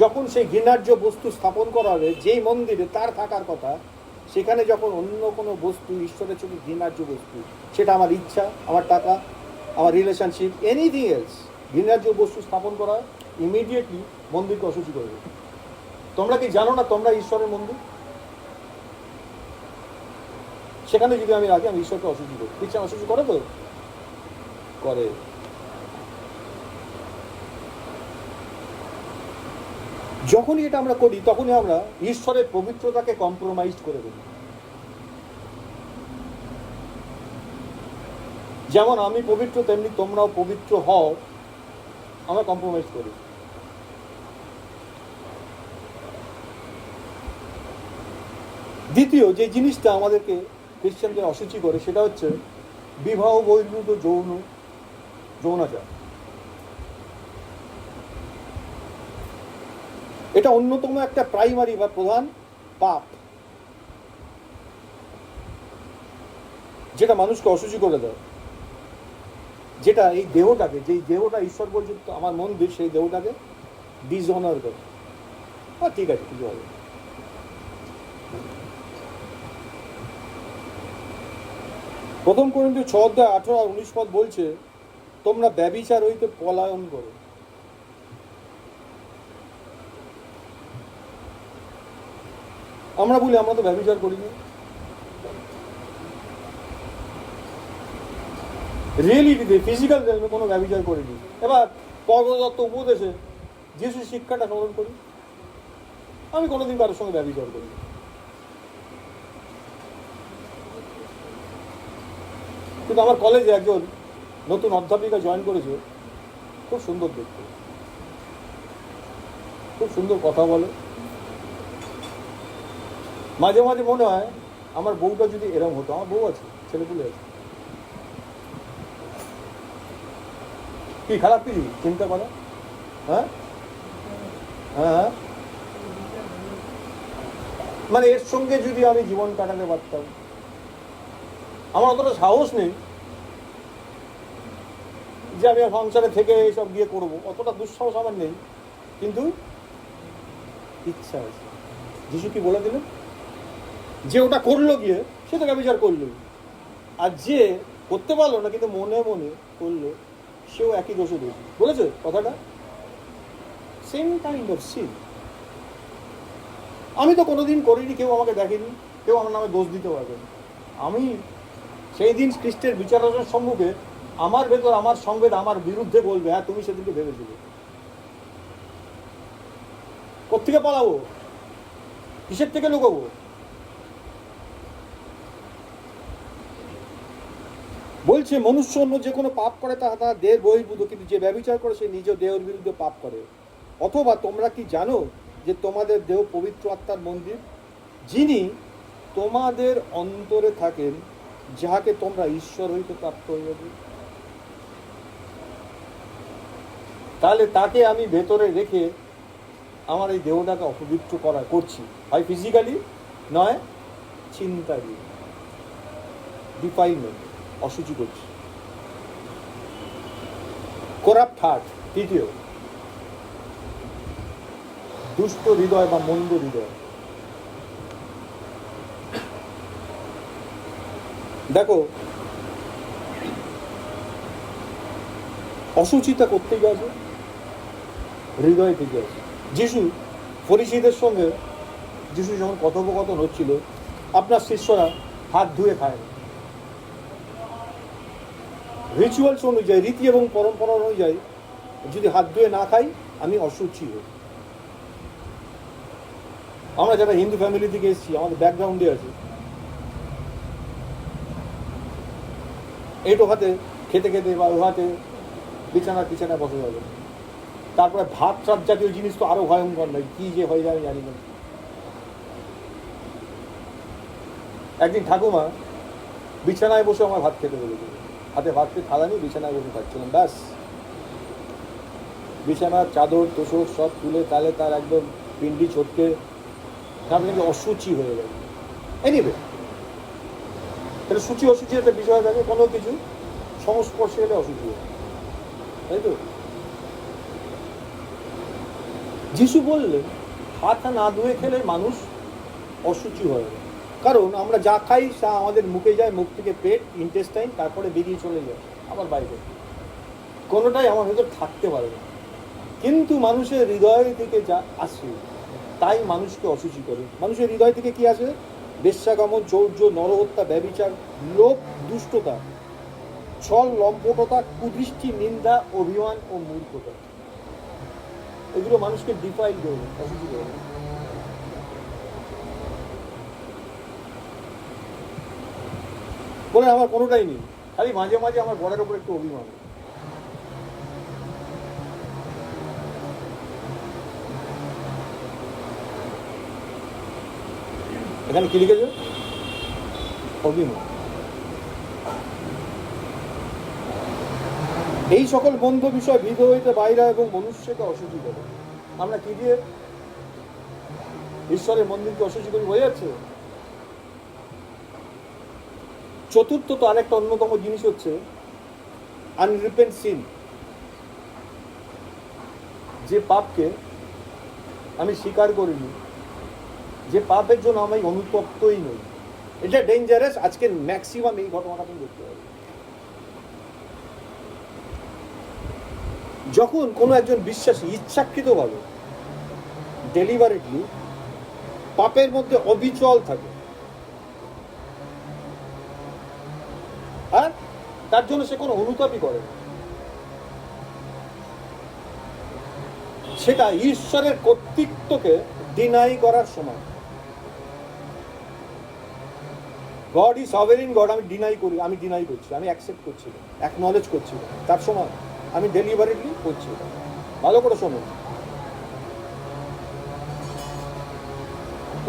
যখন সেই ঘৃণার্য বস্তু স্থাপন করা হবে যেই মন্দিরে তার থাকার কথা, সেখানে যখন অন্য কোনো বস্তু ঈশ্বরের চোখে ঘৃণার্য বস্তু, সেটা আমার ইচ্ছা, আমার টাকা, আমার রিলেশনশিপ, এনিথিং এলস, ঘৃণার্য বস্তু স্থাপন করা হয়, ইমিডিয়েটলি মন্দিরকে অসুচি করবে। তোমরা কি জানো না তোমরা ঈশ্বরের মন্দির? সেখানে যদি আমি রাখি, আমি ঈশ্বরকে অসুচি করি। ইচ্ছা অসুচি করে তো করে। যখনই এটা আমরা করি, তখনই আমরা ঈশ্বরের পবিত্রতাকে কম্প্রোমাইজ করে দিই। যেমন আমি পবিত্র, তেমনি তোমরাও পবিত্র হও, আমরা কম্প্রোমাইজ করি। দ্বিতীয় যে জিনিসটা আমাদেরকে খ্রিস্টানদের অসুচি করে, সেটা হচ্ছে বিবাহ বহির্ভূত যৌনাচার। এটা অন্যতম একটা প্রাইমারি বা প্রধান পাপ, যেটা মানুষকে অসুচি করে দেয়। যেটা এই দেহটাকে, যেই দেহটা ঈশ্বর বলছে আমার মন্দির, সেই দেহটাকে ডিসঅনার করে। ঠিক আছে, কিছু হবে। প্রথম করিন্থীয় 6:18-19 বলছে তোমরা ব্যভিচার হইতে পলায়ন করো। আমরা বলি আমরা তো ব্যভিচার করিনি। রিয়েলিটিতে ফিজিক্যাল লেভেলে কোনো ব্যভিচার করিনি। এবার পরদত্ত উপদেশে যিশুর শিক্ষাটা স্মরণ করি, আমি কোনোদিন কারোর সঙ্গে ব্যভিচার করি। কিন্তু আমার কলেজে একজন নতুন অধ্যাপিকা জয়েন করেছে, খুব সুন্দর দেখতে, খুব সুন্দর কথা বলে। মাঝে মাঝে মনে হয় আমার বউটা যদি এরম হতো। আমার বউ আছে, ছেলেপুলে আছে, কি খারাপ কি চিন্তা করা? হ্যাঁ হ্যাঁ, মানে এর সঙ্গে যদি আমি জীবন কাটাতে পারতাম। আমার অতটা সাহস নেই যে আমি সংসারে থেকে এইসব গিয়ে করবো, অতটা দুঃসাহস আমার নেই, কিন্তু ইচ্ছা আছে। যিশু কি বলে দিলেন? যে ওটা করলো গিয়ে সে তো ব্যভিচার করলো, আর যে করতে পারলো না কিন্তু মনে মনে করলো সেও একই দোষে দোষী। বলেছে কথাটা? Same kind of sin. আমি তো কোনোদিন করিনি, কেউ আমাকে দেখেনি, কেউ আমার নামে দোষ দিতে পারবে না। আমি সেই দিন খ্রিস্টের বিচারকের সম্মুখে আমার ভেতর আমার সংবেদ আমার বিরুদ্ধে বলবে, হ্যাঁ তুমি সেদিনকে ভেবেছিলে। কোত্থেকে পালাবো? কিসের থেকে লুকাবো? বলছে মনুষ্য অন্য যে কোনো পাপ করে তাহা তার দেহের বহির্ভূত, কিন্তু যে ব্যভিচার করে সে নিজ দেহের বিরুদ্ধে পাপ করে। অথবা তোমরা কি জানো যে তোমাদের দেহ পবিত্র আত্মার মন্দির, যিনি তোমাদের অন্তরে থাকেন, যাহাকে তোমরা ঈশ্বর হইতে প্রাপ্ত হইয়াছে? তাহলে তাকে আমি ভেতরে রেখে আমার এই দেহটাকে অপবিত্র করছি, হয় ফিজিক্যালি নয় চিন্তা দিয়ে, ডিফাইলমেন্ট, অসুচি করছি। করাপ্ট হার্ট, তৃতীয়, দুষ্ট হৃদয় বা মন্দ হৃদয়। দেখো, অসুচিতা করতেই আছে হৃদয় থেকে আছে। যিশু ফরিসীদের সঙ্গে যিশু যখন কথোপকথন হচ্ছিল, আপনার শিষ্যরা হাত ধুয়ে খায় না। রিচুয়ালস অনুযায়ী, রীতি এবং পরম্পরা অনুযায়ী যদি হাত ধুয়ে না খাই আমি অসুচি হই। আমরা যারা হিন্দু ফ্যামিলি থেকে এসেছি, আমাদের ব্যাকগ্রাউন্ডে আছে, এইটো হাতে খেতে খেতে বা ও হাতে বিছানায় বসে যাবে। তারপরে ভাত টাত জাতীয় জিনিস তো আরো ভয়ঙ্কর নয়, কি যে হয়ে যায় জানি না। একদিন ঠাকুমা বিছানায় বসে আমার ভাত খেতে বলেছিল, হাতে ভাত খেয়ে থালা নিয়ে বিছানায় বসে খাচ্ছিলাম। ব্যাস, বিছানার চাদর তোষক সব তুলে তাহলে তার একদম পিন্ডি ছটকে কিন্তু অসুচি হয়ে গেল। এনিওয়ে, তাহলে সূচি অসুচি একটা বিষয় থাকে, কোনো কিছু সংস্পর্শে এলে অসুচি হয়, তাই তো? যিশু বললেন হাত না ধুয়ে খেলে মানুষ অসুচি হয় না, কারণ আমরা যা খাই তা আমাদের মুখে যায়, মুখ থেকে পেট, ইন্টেস্টাইন, তারপরে বেরিয়ে চলে যায় আবার বাইরে, কোনোটাই আমার ভেতর থাকতে পারে না। কিন্তু মানুষের হৃদয় থেকে যা আসে তাই মানুষকে অসুচি করে। মানুষের হৃদয় থেকে কি আসে? বেশ্যাগমন, চৌর্য, নরহত্যা, ব্যভিচার, লোভ, দুষ্টতা, ছল, লম্পটতা, কুদৃষ্টি, নিন্দা, অভিমান ও মূর্খতা। এগুলো মানুষকে ডিফাইল করে, অসুচি করে। বলে আমার কোনোটাই নেই, খালি মাঝে মাঝে আমার বরের ওপর একটু অভিমান। এখানে কি লিখেছে? অভিমান। এই সকল বন্ধ বিষয় বিধ হইতে বাইরে এবং মনুষ্যকে অসুচি করে। আমরা কি দিয়ে ঈশ্বরের মন্দিরকে অসুচি করি? বোঝা যাচ্ছে? চতুর্থত আরেকটা অন্যতম জিনিস হচ্ছে আনরিপেন্ট সিন। যে পাপকে আমি স্বীকার করিনি, যে পাপের জন্য আমি অনুতপ্তই নই, এটা ডেঞ্জারাস। আজকে ম্যাক্সিমাম এই ঘটনাটা তুমি দেখতে পাবে। যখন কোনো একজন বিশ্বাসী ইচ্ছাকৃতভাবে, ডেলিভারেটলি পাপের মধ্যে অবিচল থাকে, আর তার জন্য সে কোনো অনুতাপই করে না, সেটা ঈশ্বরের কর্তৃত্বকে ডিনাই করার সময়। গড ইজ সভেরিন গড, আমি ডিনাই করছি, আমি অ্যাকসেপ্ট করছি, অ্যাকনলেজ করছি, তার সময় আমি ডেলিভারেটলি করছি। ভালো করে শোনো,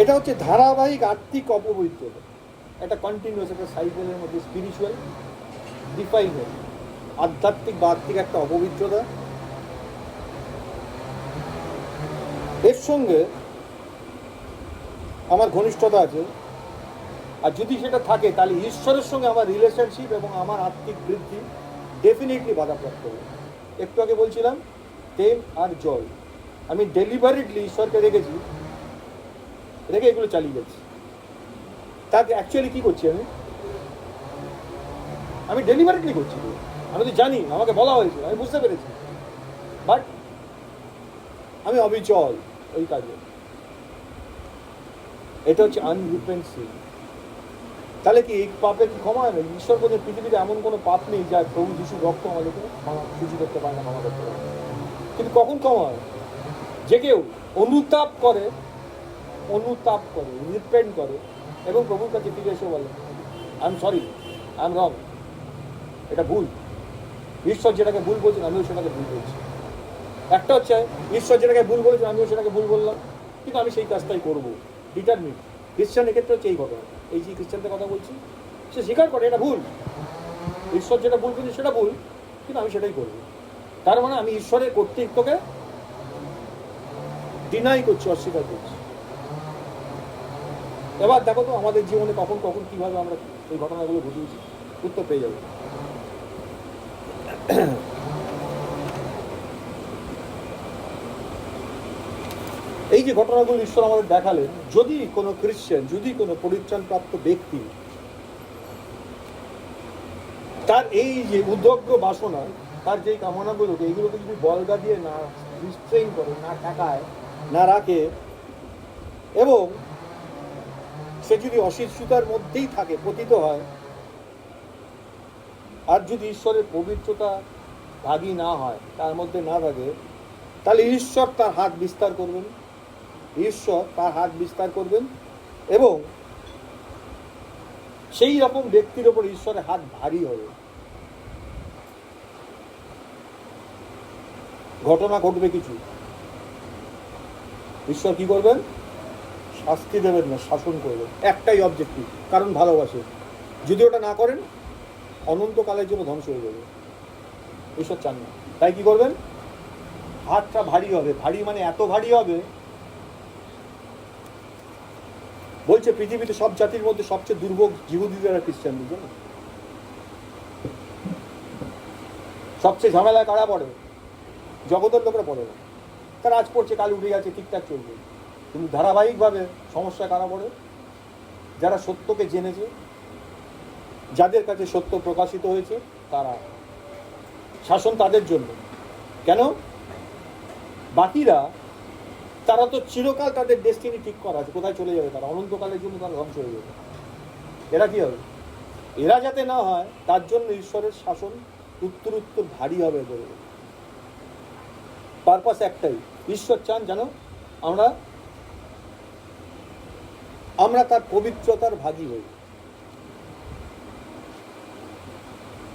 এটা হচ্ছে ধারাবাহিক আত্মিক অপবিত্রতা, একটা কন্টিনিউয়াস, একটা সাইকেলের মধ্যে স্পিরিচুয়াল ডিফাইলমেন্ট, আধ্যাত্মিক বা আত্মিক একটা অপবিত্রতা। এর সঙ্গে আমার ঘনিষ্ঠতা আছে, আর যদি সেটা থাকে তাহলে ঈশ্বরের সঙ্গে আমার রিলেশনশিপ এবং আমার আত্মিক বৃদ্ধি ডেফিনেটলি বাধাপ্রাপ্ত হবে। একটু আগে বলছিলাম তেল আর জল, আমি ডেলিভারিটলি ঈশ্বরকে রেখে এগুলো চালিয়ে যাচ্ছি। তাকে অ্যাকচুয়ালি কী করছি আমি ডেলিভারিটলি করছি। আমি তো জানি, আমাকে বলা হয়েছে, আমি বুঝতে পেরেছি, বাট আমি অবিচল ওই কাজে। এটা হচ্ছে আনরিপেন্সিভ। তাহলে কি এই পাপের কি ক্ষমা হয় না? ঈশ্বর বলছেন পৃথিবীতে এমন কোনো পাপ নেই যা প্রভু যিশু রক্ত আমাদেরকে সূচি করতে পারে না, ক্ষমা করতে পারে। কিন্তু কখন ক্ষমা হয়? যে কেউ অনুতাপ করে, রিপেন্ট করে এবং প্রভুর কাছে ফিরে এসে বলে I am sorry, I am রং, এটা ভুল। ঈশ্বর যেটাকে ভুল বলছেন আমিও সেটাকে ভুল বলছি। একটা হচ্ছে ঈশ্বর যেটাকে ভুল বলেছেন আমিও সেটাকে ভুল বললাম, কিন্তু আমি সেই কাজটাই করবো, ডিটারমিন। খ্রিস্টানের ক্ষেত্রে হচ্ছে এই ঘটনা। এই যে খ্রিস্টানদের কথা বলছি, সে স্বীকার করে এটা ভুল, ঈশ্বর যেটা ভুল বলছে সেটা ভুল, কিন্তু আমি সেটাই করবো। তার মানে আমি ঈশ্বরের কর্তৃত্বকে ডিনাই করছি, অস্বীকার করছি। এবার দেখো তো আমাদের জীবনে কখন কখন কীভাবে আমরা এই ঘটনাগুলো ঘটিয়েছি, উত্তর পেয়ে যাবো। এই যে ঘটনাগুলো ঈশ্বর আমাদের দেখালেন, যদি কোনো খ্রিস্টান, যদি কোনো পরিত্রাণপ্রাপ্ত ব্যক্তি তার এই যে উদ্যোগ্য বাসনা, তার যেই কামনাগুলোকে, এইগুলোকে যদি বলগা দিয়ে না রিস্ট্রেইন করে, না ঠেকায়, না রাখে, এবং সে যদি অশিক্ষিতার মধ্যেই থাকে, পতিত হয়, আর যদি ঈশ্বরের পবিত্রতা ভাগী না হয়, তার মধ্যে না থাকে, তাহলে ঈশ্বর তার হাত বিস্তার করবেন, এবং সেই রকম ব্যক্তির ওপর ঈশ্বরের হাত ভারী হবে। ঘটনা ঘটবে কিছু, ঈশ্বর কি করবেন? শাস্তি দেবেন না, শাসন করবেন। একটাই অবজেক্টিভ, কারণ ভালোবাসে। যদি ওটা না করেন অনন্তকালের জন্য ধ্বংস হয়ে যাবে, ঈশ্বর চান না। তাই কি করবেন? হাতটা ভারী হবে। ভারী মানে এত ভারী হবে, বলছে পৃথিবীতে সব জাতির মধ্যে সবচেয়ে দুর্ভোগ ইহুদিদের আর খ্রিস্টানদের জন্য। সবচেয়ে ঝামেলায় কারা পড়ে? জগতের লোকরা পড়ে না। তারা আজ পড়ছে, কাল উঠে যাচ্ছে, ঠিকঠাক চলবে। কিন্তু ধারাবাহিকভাবে সমস্যায় কারা পড়ে? যারা সত্যকে জেনেছে, যাদের কাছে সত্য প্রকাশিত হয়েছে, তারা। শাসন তাদের জন্য। কেন? বাকিরা, তারা তো চিরকাল তাদের ডেস্টিনি ঠিক করা আছে, কোথায় চলে যাবে তারা, অনন্তকালের জন্য তারা ধ্বংস হয়ে যাবে। এরা কি হবে? এরা যাতে না হয় তার জন্য ঈশ্বরের শাসন উত্তর ভারী হবে। পারপাস একটাই, ঈশ্বর চান যেন আমরা তার পবিত্রতার ভাগী হই।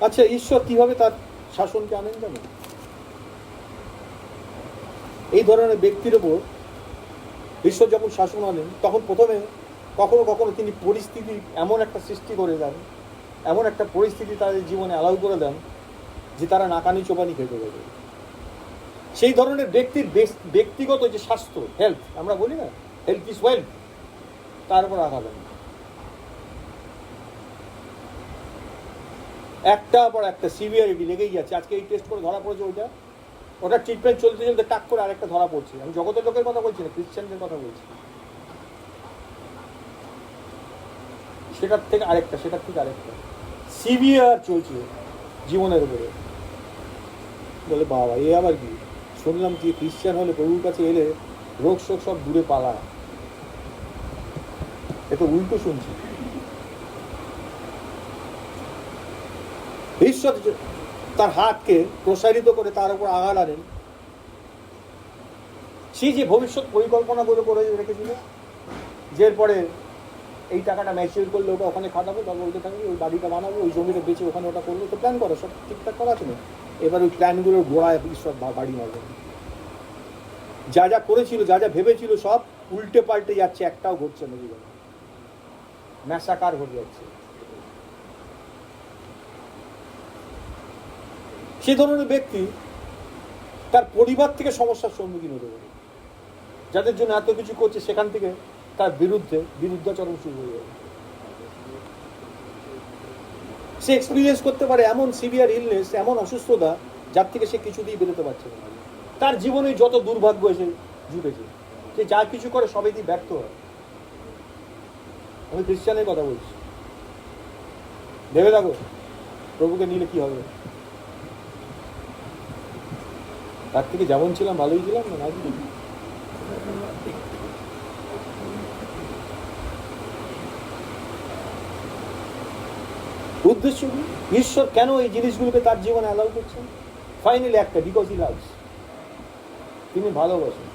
আচ্ছা, ঈশ্বর কিভাবে তার শাসনকে আনেন জানেন? এই ধরনের ব্যক্তির ওপর ঈশ্বর যখন শাসন আনেন, তখন প্রথমে কখনো কখনো তিনি পরিস্থিতি এমন একটা সৃষ্টি করে দেন, এমন একটা পরিস্থিতি তাদের জীবনে অ্যালাউ করে দেন যে তারা নাকানি চোবানি খেতে পারে। সেই ধরনের ব্যক্তির ব্যক্তিগত যে স্বাস্থ্য, হেলথ, আমরা বলি না হেলথ ইজ ওয়েলথ, তার উপর রাখা দেন। একটার পর একটা সিভিয়ারিটি লেগেই যাচ্ছে। আজকে এই টেস্ট করে ধরা পড়েছে, ওটা ট্রিটমেন্ট চলতে চলতে টাক করে আরেকটা ধরা পড়ছে। আমি জগতের লোকের কথা বলছি না, খ্রিস্টানদের কথা বলছি। সেটার থেকে আরেকটা সিভিয়ার চলছে জীবনের উপরে। বলে বাবা, এ আবার কি শুনলাম, কি খ্রিস্টান হলে, প্রভুর কাছে এলে রোগ শোক সব দূরে পালায়। এ তো উল্টো শুনছি। ঈশ্বর তার হাতকে প্রসারিত করে তার উপর আঘাত আনেন। সেই যে ভবিষ্যৎ পরিকল্পনাগুলো করে রেখেছিল, যে এরপরে এই টাকাটা ম্যাচিউর করলে ওটা ওখানে খাটাবো, তারপর ওইটা থাকবে, ওই বাড়িটা বানাবো, ওই জমিটা বেঁচে ওখানে ওটা করবো, তো প্ল্যান করো, সব ঠিকঠাক করা আছে না। এবার ওই প্ল্যানগুলোর গোড়ায় ঈশ্বর বাড়ি মারবেন। যা যা করেছিল, যা যা ভেবেছিল, সব উল্টে পাল্টে যাচ্ছে, একটাও ঘটছে না, জীবনে ম্যাসাকার হয়ে যাচ্ছে। সে ধরনের ব্যক্তি তার পরিবার থেকে সমস্যার সম্মুখীন হতে পারে। যাদের জন্য এত কিছু করছে, সেখান থেকে তার বিরুদ্ধাচরণ শুরু হয়ে যাবে। সে এক্সপিরিয়েন্স করতে পারে এমন সিভিয়ার ইলনেস, এমন অসুস্থতা, যার থেকে সে কিছুতেই বেরোতে পারছে না। তার জীবনে যত দুর্ভাগ্য এসে জুটেছে, সে যা কিছু করে সবাই দিয়ে ব্যর্থ হয়। আমি খ্রিস্টানের কথা বলছি, ভেবে দেখো প্রভুকে নিলে কি হবে। তার থেকে যেমন ছিলাম ভালোই ছিলাম না, না কি? উদ্দেশ্য কি? ঈশ্বর কেন এই জিনিসগুলোকে তার জীবনে অ্যালাউ করছেন? ফাইনালি একটা, বিকজ হি লাভস, তিনি ভালোবাসেন।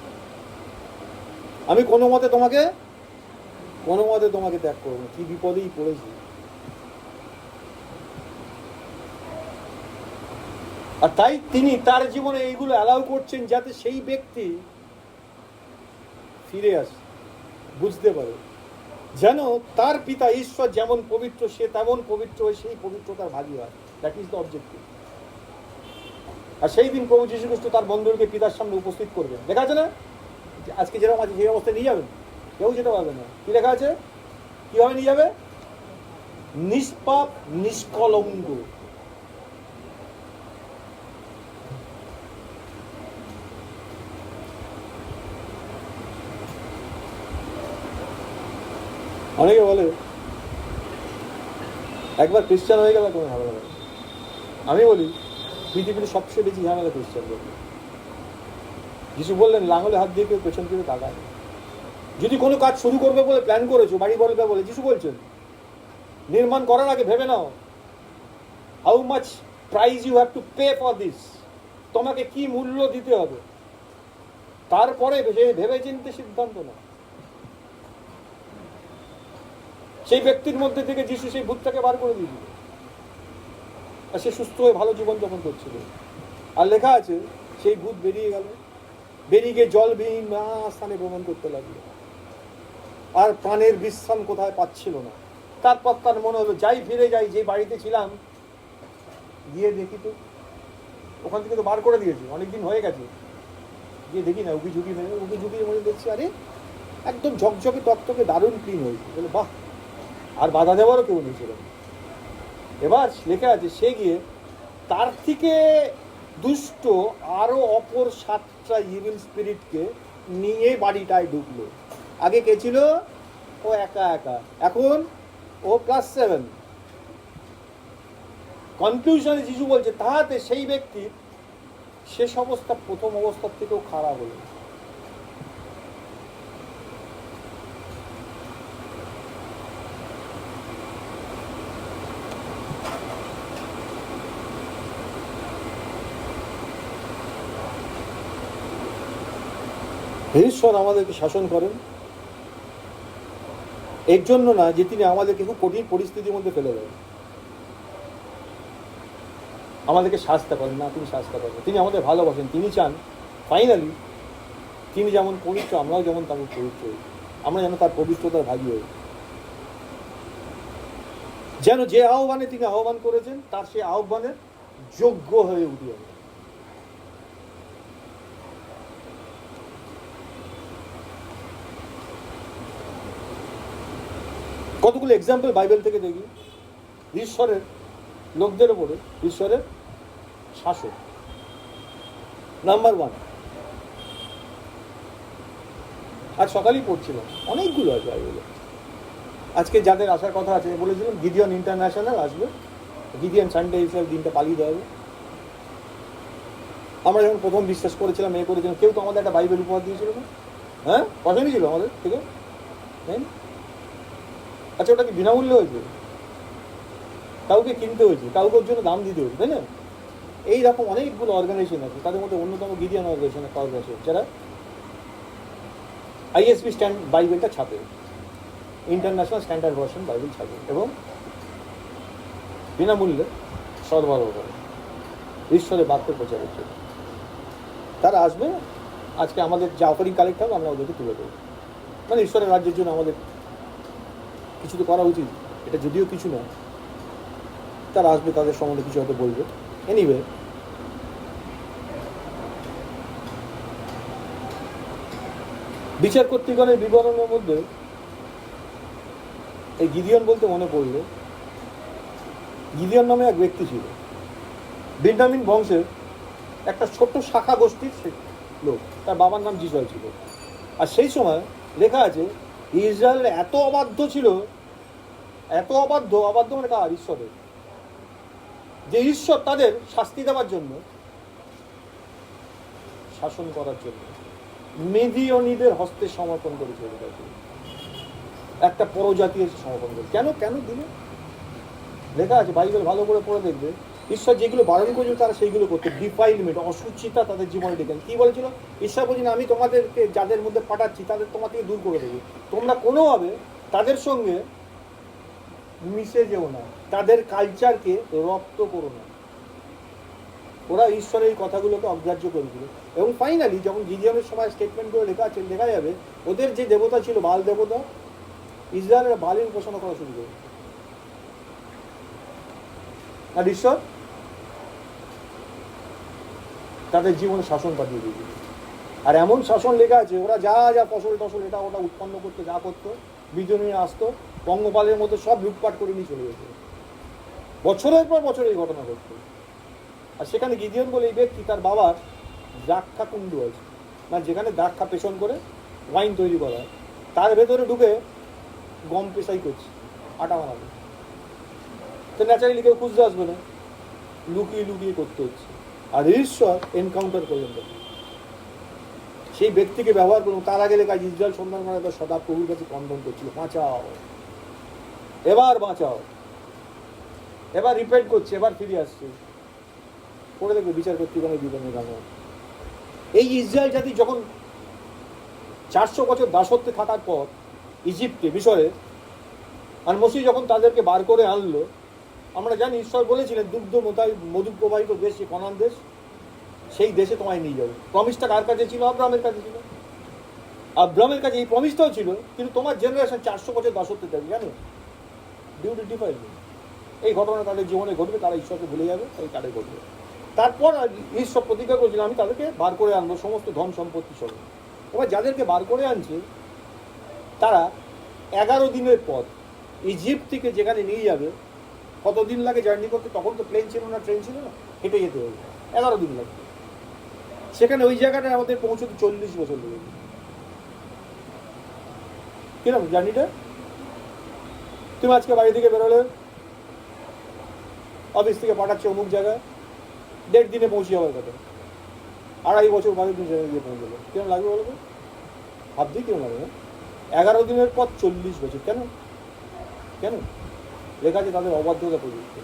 আমি কোনো মতে তোমাকে ত্যাগ করবো, কি বিপদেই পড়েছি। আর তাই তিনি তার জীবনে এইগুলো অ্যালাউ করছেন, যাতে সেই ব্যক্তি ফিরে আসে, বুঝতে পারে যেন তার পিতা ঈশ্বর যেমন পবিত্র, সে তেমন পবিত্র হয়ে সেই পবিত্রতার ভাগী হয়। That is the objective. আর সেই দিন প্রভু যীশু খ্রিস্ট তার বন্ধুকে পিতার সামনে উপস্থিত করবেন। লেখা আছে না, আজকে যেরকম আছে সেই অবস্থায় নিয়ে যাবেন, কেউ যেতে পারবে না। কি লেখা আছে? কিভাবে নিয়ে যাবে? নিষ্পাপ নিষ্কলঙ্ক। অনেকে বলে একবার খ্রিস্টান হয়ে গেলে কোনো ঝামেলা নেই। আমি বলি পৃথিবীতে সবচেয়ে বেশি ঝামেলা খ্রিস্টান বলে। যিশু বললেন লাঙলে হাত দিয়ে কেউ পেছন ফিরে তাকায়। যদি কোনো কাজ শুরু করবে বলে প্ল্যান করেছো, বাড়ি বলবে বলে, যিশু বলছেন নির্মাণ করার আগে ভেবে নাও how much price you have to pay for this, তোমাকে কি মূল্য দিতে হবে, তারপরে ভেবে চিনতে সিদ্ধান্ত নাও। সেই ব্যক্তির মধ্যে থেকে যিশু সেই ভূতটাকে বার করে দিয়েছিল, আর সে সুস্থ হয়ে ভালো জীবনযাপন করছিল। আর লেখা আছে সেই ভূত বেরিয়ে গেল, বেরিয়ে গিয়ে জলবিহীন স্থানে ভ্রমণ করতে লাগলো, আর প্রাণের বিশ্রাম কোথায় পাচ্ছিল না। তারপর তার মনে হলো যাই ফিরে যাই, যে বাড়িতে ছিলাম গিয়ে দেখি তো, ওখান থেকে তো বার করে দিয়েছে, অনেকদিন হয়ে গেছে, গিয়ে দেখি না উকি ঝুঁকি মধ্যে দেখছি আরে একদম ঝকঝকে টকটকে দারুণ ক্লিন হয়েছে। বলে বাহ, আর বাধা দেওয়ারও কেউ নেই সেরকম। এবার লেখা আছে সে গিয়ে তার থেকে দুষ্ট আরো অপর 7টা ইভিল স্পিরিটকে নিয়ে বাড়িটায় ঢুকলো। আগে কে ছিল? ও একা একা, এখন ও +7। কনক্লুশনে যিশু বলছে তাহাতে সেই ব্যক্তির শেষ অবস্থা প্রথম অবস্থার থেকেও খারাপ হলো। ঈশ্বর আমাদেরকে শাসন করেন এর জন্য না যে তিনি আমাদেরকে খুব কঠিন পরিস্থিতির মধ্যে ফেলে দেন, আমাদেরকে শাস্তি করেন না, তিনি শাস্তি করেন। তিনি আমাদের ভালোবাসেন। তিনি চান ফাইনালি তিনি যেমন পবিত্র, আমরাও যেমন তেমন পবিত্র হই, আমরা যেন তার পবিত্রতার ভাগী হই, যেন যে আহ্বানে তিনি আহ্বান করেছেন তার সেই আহ্বানের যোগ্য হয়ে উঠি। কতগুলো এক্সাম্পল বাইবেল থেকে দেখি ঈশ্বরের লোকদের উপরে ঈশ্বরের শাসক। নাম্বার 1, আজ সকালেই পড়ছিলাম, অনেকগুলো আছে বাইবেলে। আজকে যাদের আসার কথা আছে বলেছিলাম গিডিয়ন ইন্টারন্যাশনাল আসবে, গিডিয়ন সানডে হিসেবে দিনটা পালিয়ে দেওয়া হবে। আমরা যখন প্রথম বিশ্বাস করেছিলাম, করেছিলাম, কেউ তো আমাদের একটা বাইবেল উপহার দিয়েছিল না? হ্যাঁ, পছন্দ ছিল আমাদের থেকে, তাই না? আচ্ছা, ওটা কি বিনামূল্যে হয়েছে? কাউকে কিনতে হয়েছে, কাউকে ওর জন্য দাম দিতে হয়েছে, তাই না? এইরকম অনেকগুলো অর্গানাইজেশন আছে, তাদের মধ্যে অন্যতম গিডিয়ন অর্গানাইজেশন যারা ISB বাইবেলটা ছাপে, ইন্টারন্যাশনাল স্ট্যান্ডার্ড ভার্সন বাইবেল ছাপে এবং বিনামূল্যে সরবরাহ করে ঈশ্বরের বাক্য প্রচারের জন্য। তারা আসবে, আজকে আমাদের যা অফারিং কালেক্ট হবে আমরা ওদেরকে তুলে দেবো। মানে ঈশ্বরের রাজ্যের জন্য আমাদের কিছু তো করা উচিত, এটা যদিও কিছু না। তারা আসবে, তাদের সম্বন্ধে কিছু হয়তো বলবে। এনিওয়ে, বিচার কর্তৃগণের বিবরণের মধ্যে এই গিদিয়ন বলতে মনে পড়লো, গিদিয়ন নামে এক ব্যক্তি ছিল, বেন্যামিন বংশের একটা ছোট্ট শাখা গোষ্ঠীর লোক। তার বাবার নাম জিসয় ছিল। আর সেই সময় লেখা আছে ইসরায়েল এত অবাধ্য ছিল, এত অবাধ্য, অবাধ্য মানে কার? ঈশ্বরের। যে ঈশ্বর তাদের শাস্তি দেওয়ার জন্য, শাসন করার জন্য মেদিয়নীদের হস্তে সমর্পণ করেছে। একটা পরজাতি এসে সমর্পণ করে। কেন কেন দিল? লেখা আছে, বাইবেল ভালো করে পড়ে দেখবে, ঈশ্বর যেগুলো বারণ করেছিল তারা সেইগুলো করতো। ডিফাইলমেন্ট, অসুচিতা তাদের জীবনে ডেকে। কি বলেছিল ঈশ্বর? বলছেন আমি তোমাদেরকে যাদের মধ্যে পাঠাচ্ছি তাদের তোমার থেকে দূর করে দেবো, তোমরা কোনোভাবে তাদের সঙ্গে মিশে যেও না, তাদের কালচারকে রপ্ত করো না। ওরা ঈশ্বরের এই কথাগুলোকে অগ্রাহ্য করেছিল। এবং ফাইনালি যখন গিদিয়নের সময় স্টেটমেন্টগুলো লেখা আছে, লেখা যাবে ওদের যে দেবতা ছিল বাল দেবতা, ইসরায়েলের বালের উপাসনা করা শুরু করে। আর ঈশ্বর তাদের জীবনে শাসন পাঠিয়ে দিয়েছিল। আর এমন শাসন লেখা আছে, ওরা যা যা ফসল টসল এটা ওটা উৎপন্ন করতে যা করতো, বিজনী আসতো, পঙ্গপালের মধ্যে সব লুটপাট করে নিয়ে চলে যেত। বছরের পর বছর এই ঘটনা ঘটতো। আর সেখানে গিদিয়ন বলে এই ব্যক্তি, তার বাবার দ্রাক্ষা কুণ্ডু আছে, মানে যেখানে দ্রাক্ষা পেষণ করে ওয়াইন তৈরি করা হয়, তার ভেতরে ঢুকে গম পেশাই করছে, আটা বানাবে। তো ন্যাচারালি কেউ খুঁজতে আসবে না, লুকিয়ে লুকিয়ে করতে হচ্ছে। আর ঈশ্বর এনকাউন্টার করলেন, সেই ব্যক্তিকে ব্যবহার করুন। তার আগে লেখা ইসরায়েল সন্ধান করা সদা প্রভুর কাছে কন্ডন করছিল, বাঁচাও, এবার বাঁচাও, এবার রিপেন্ট করছে, এবার ফিরে আসছে। পড়ে দেখবে বিচার কর্তৃগণের বিবরণের গান। এই ইসরায়েল জাতি যখন 400 বছর দাসত্বে থাকার পর ইজিপ্টে, মিশরে, আর মসি যখন তাদেরকে বার করে আনলো, আমরা জানি ঈশ্বর বলেছিলেন দুগ্ধ মধু প্রবাহিত দেশ, কনান দেশ, সেই দেশে তোমায় নিয়ে যাবে। প্রমিসটা কার কাছে ছিল? আব্রাহামের কাছে ছিল। আব্রাহামের কাছে এই প্রমিসটাও ছিল, কিন্তু তোমার জেনারেশন 400 বছর দাসত্বে থাকবে। জানো, ডিউটি ডিফাইন। এই ঘটনা তাদের জীবনে ঘটবে, তারা ঈশ্বরকে ভুলে যাবে, এই তাদের ঘটবে। তারপর ঈশ্বর প্রতিজ্ঞা করেছিল আমি তাদেরকে বার করে আনবো সমস্ত ধন সম্পত্তি সহ। এবার যাদেরকে বার করে আনছে তারা 11 দিনের পথ ইজিপ্ট থেকে যেখানে নিয়ে যাবে, কতদিন লাগে জার্নি করতে? তখন তো প্লেন ছিল না, ট্রেন ছিল না, হেঁটে যেতে হবে। 11 দিন লাগে। সেখানে ওই জায়গাটায় আমাদের পৌঁছতে 40 বছর লেগেছে। কিরকম জার্নিটা? তুমি আজকে বাড়ি থেকে বেরোলে, অফিস থেকে পাঠাচ্ছে অমুক জায়গায়, 1.5 দিনে পৌঁছে যাওয়ার কথা, 2.5 বছর বাদে তুমি জায়গায় গিয়ে পৌঁছলো। কিরকম লাগবে বলো তো? ভাবছি কিরকম লাগবে? 11 দিনের পর 40 বছর। কেন কেন? লেখা আছে তাদের অবাধ্যতা প্রযুক্ত,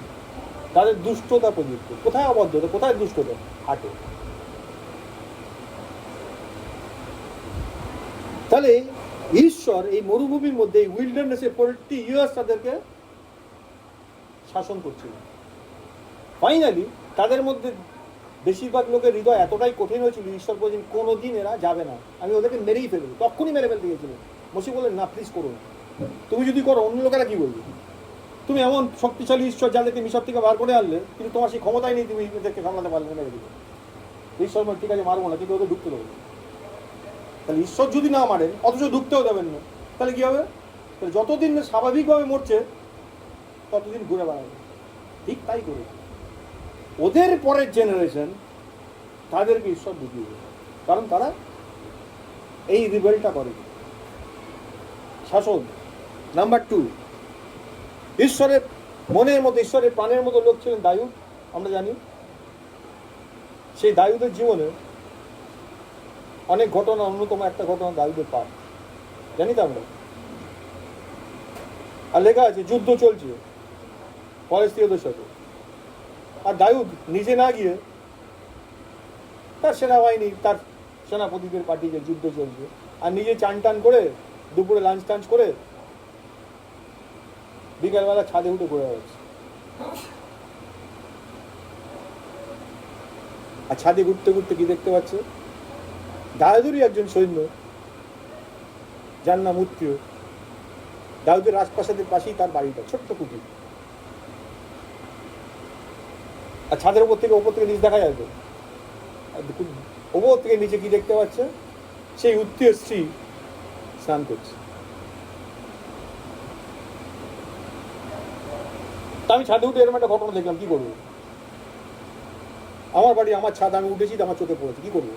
তাদের দুষ্টতা প্রযুক্ত। কোথায় অবাধ্যতা, কোথায় দুষ্টতা? হাটে। তাহলে ঈশ্বর এই মরুভূমির মধ্যে, এই উইল্ডারনেসে 40 ইয়ার্স তাদেরকে শাসন করছিল। ফাইনালি তাদের মধ্যে বেশিরভাগ লোকের হৃদয় এতটাই কঠিন হয়েছিল, ঈশ্বর বলছেন কোনোদিন এরা যাবে না, আমি ওদেরকে মেরেই ফেলবো। তখনই মেরে ফেলতে গিয়েছিলেন। মসি বললেন না, প্লিজ করো না। তুমি যদি করো অন্য লোকেরা কি বলবে? তুমি এমন শক্তিশালী ঈশ্বর যাদেরকে মিশর থেকে বার করে আনলে, কিন্তু তোমার সেই ক্ষমতাই নেই, তুমি এদেরকে সামলাতে পারলে না। ঈশ্বর ঠিক আছে মারবো না, কিন্তু ওদের ঢুকতে দেবো। তাহলে ঈশ্বর যদি না মারেন, অথচ ঢুকতেও দেবেন না, তাহলে কি হবে? যতদিন স্বাভাবিকভাবে মরছে ততদিন ঘুরে বেড়াবে। ঠিক তাই করে ওদের পরের জেনারেশন তাদেরকে ঈশ্বর ঢুকিয়ে দেবে, কারণ তারা এই রিবেলটা করে। শাসন নাম্বার 2, ঈশ্বরের মনের মতো, ঈশ্বরের প্রাণের মতো লোক ছিলেন দাউদ। আমরা জানি সেই দাউদের জীবনে অনেক ঘটনা, অন্যতম একটা ঘটনা দাউদের পাপ, জানি তো আমরা। আর লেখা আছে যুদ্ধ চলছে ফলিস্তিয়দের সাথে, আর দাউদ নিজে না গিয়ে তার সেনাবাহিনী, তার সেনাপতিদের পাঠিয়ে যুদ্ধ চলছে, আর নিজে চান টান করে দুপুরে লাঞ্চ টাঞ্চ করে বিকালবেলা ছাদে উঠে ঘুরে বেড়াচ্ছে। আর ছাদে ঘুরতে ঘুরতে কি দেখতে পাচ্ছে? দাউদেরই একজন সৈন্য, যার নাম উত্তীয়। দাউদের রাজপ্রাসাদের পাশেই তার বাড়িটা, ছোট্ট কুটির। আর ছাদের ওপর থেকে নিচ দেখা যাবে। ওপর থেকে নিচে কি দেখতে পাচ্ছে? সেই উত্তীয় স্ত্রী স্নান করছে। তা আমি ছাদে উঠে এরকম একটা ঘটনা দেখলাম, কি করবো? আমার বাড়ি, আমার ছাদ, আমি উঠেছি, আমার চোখে পড়েছে, কি করবো?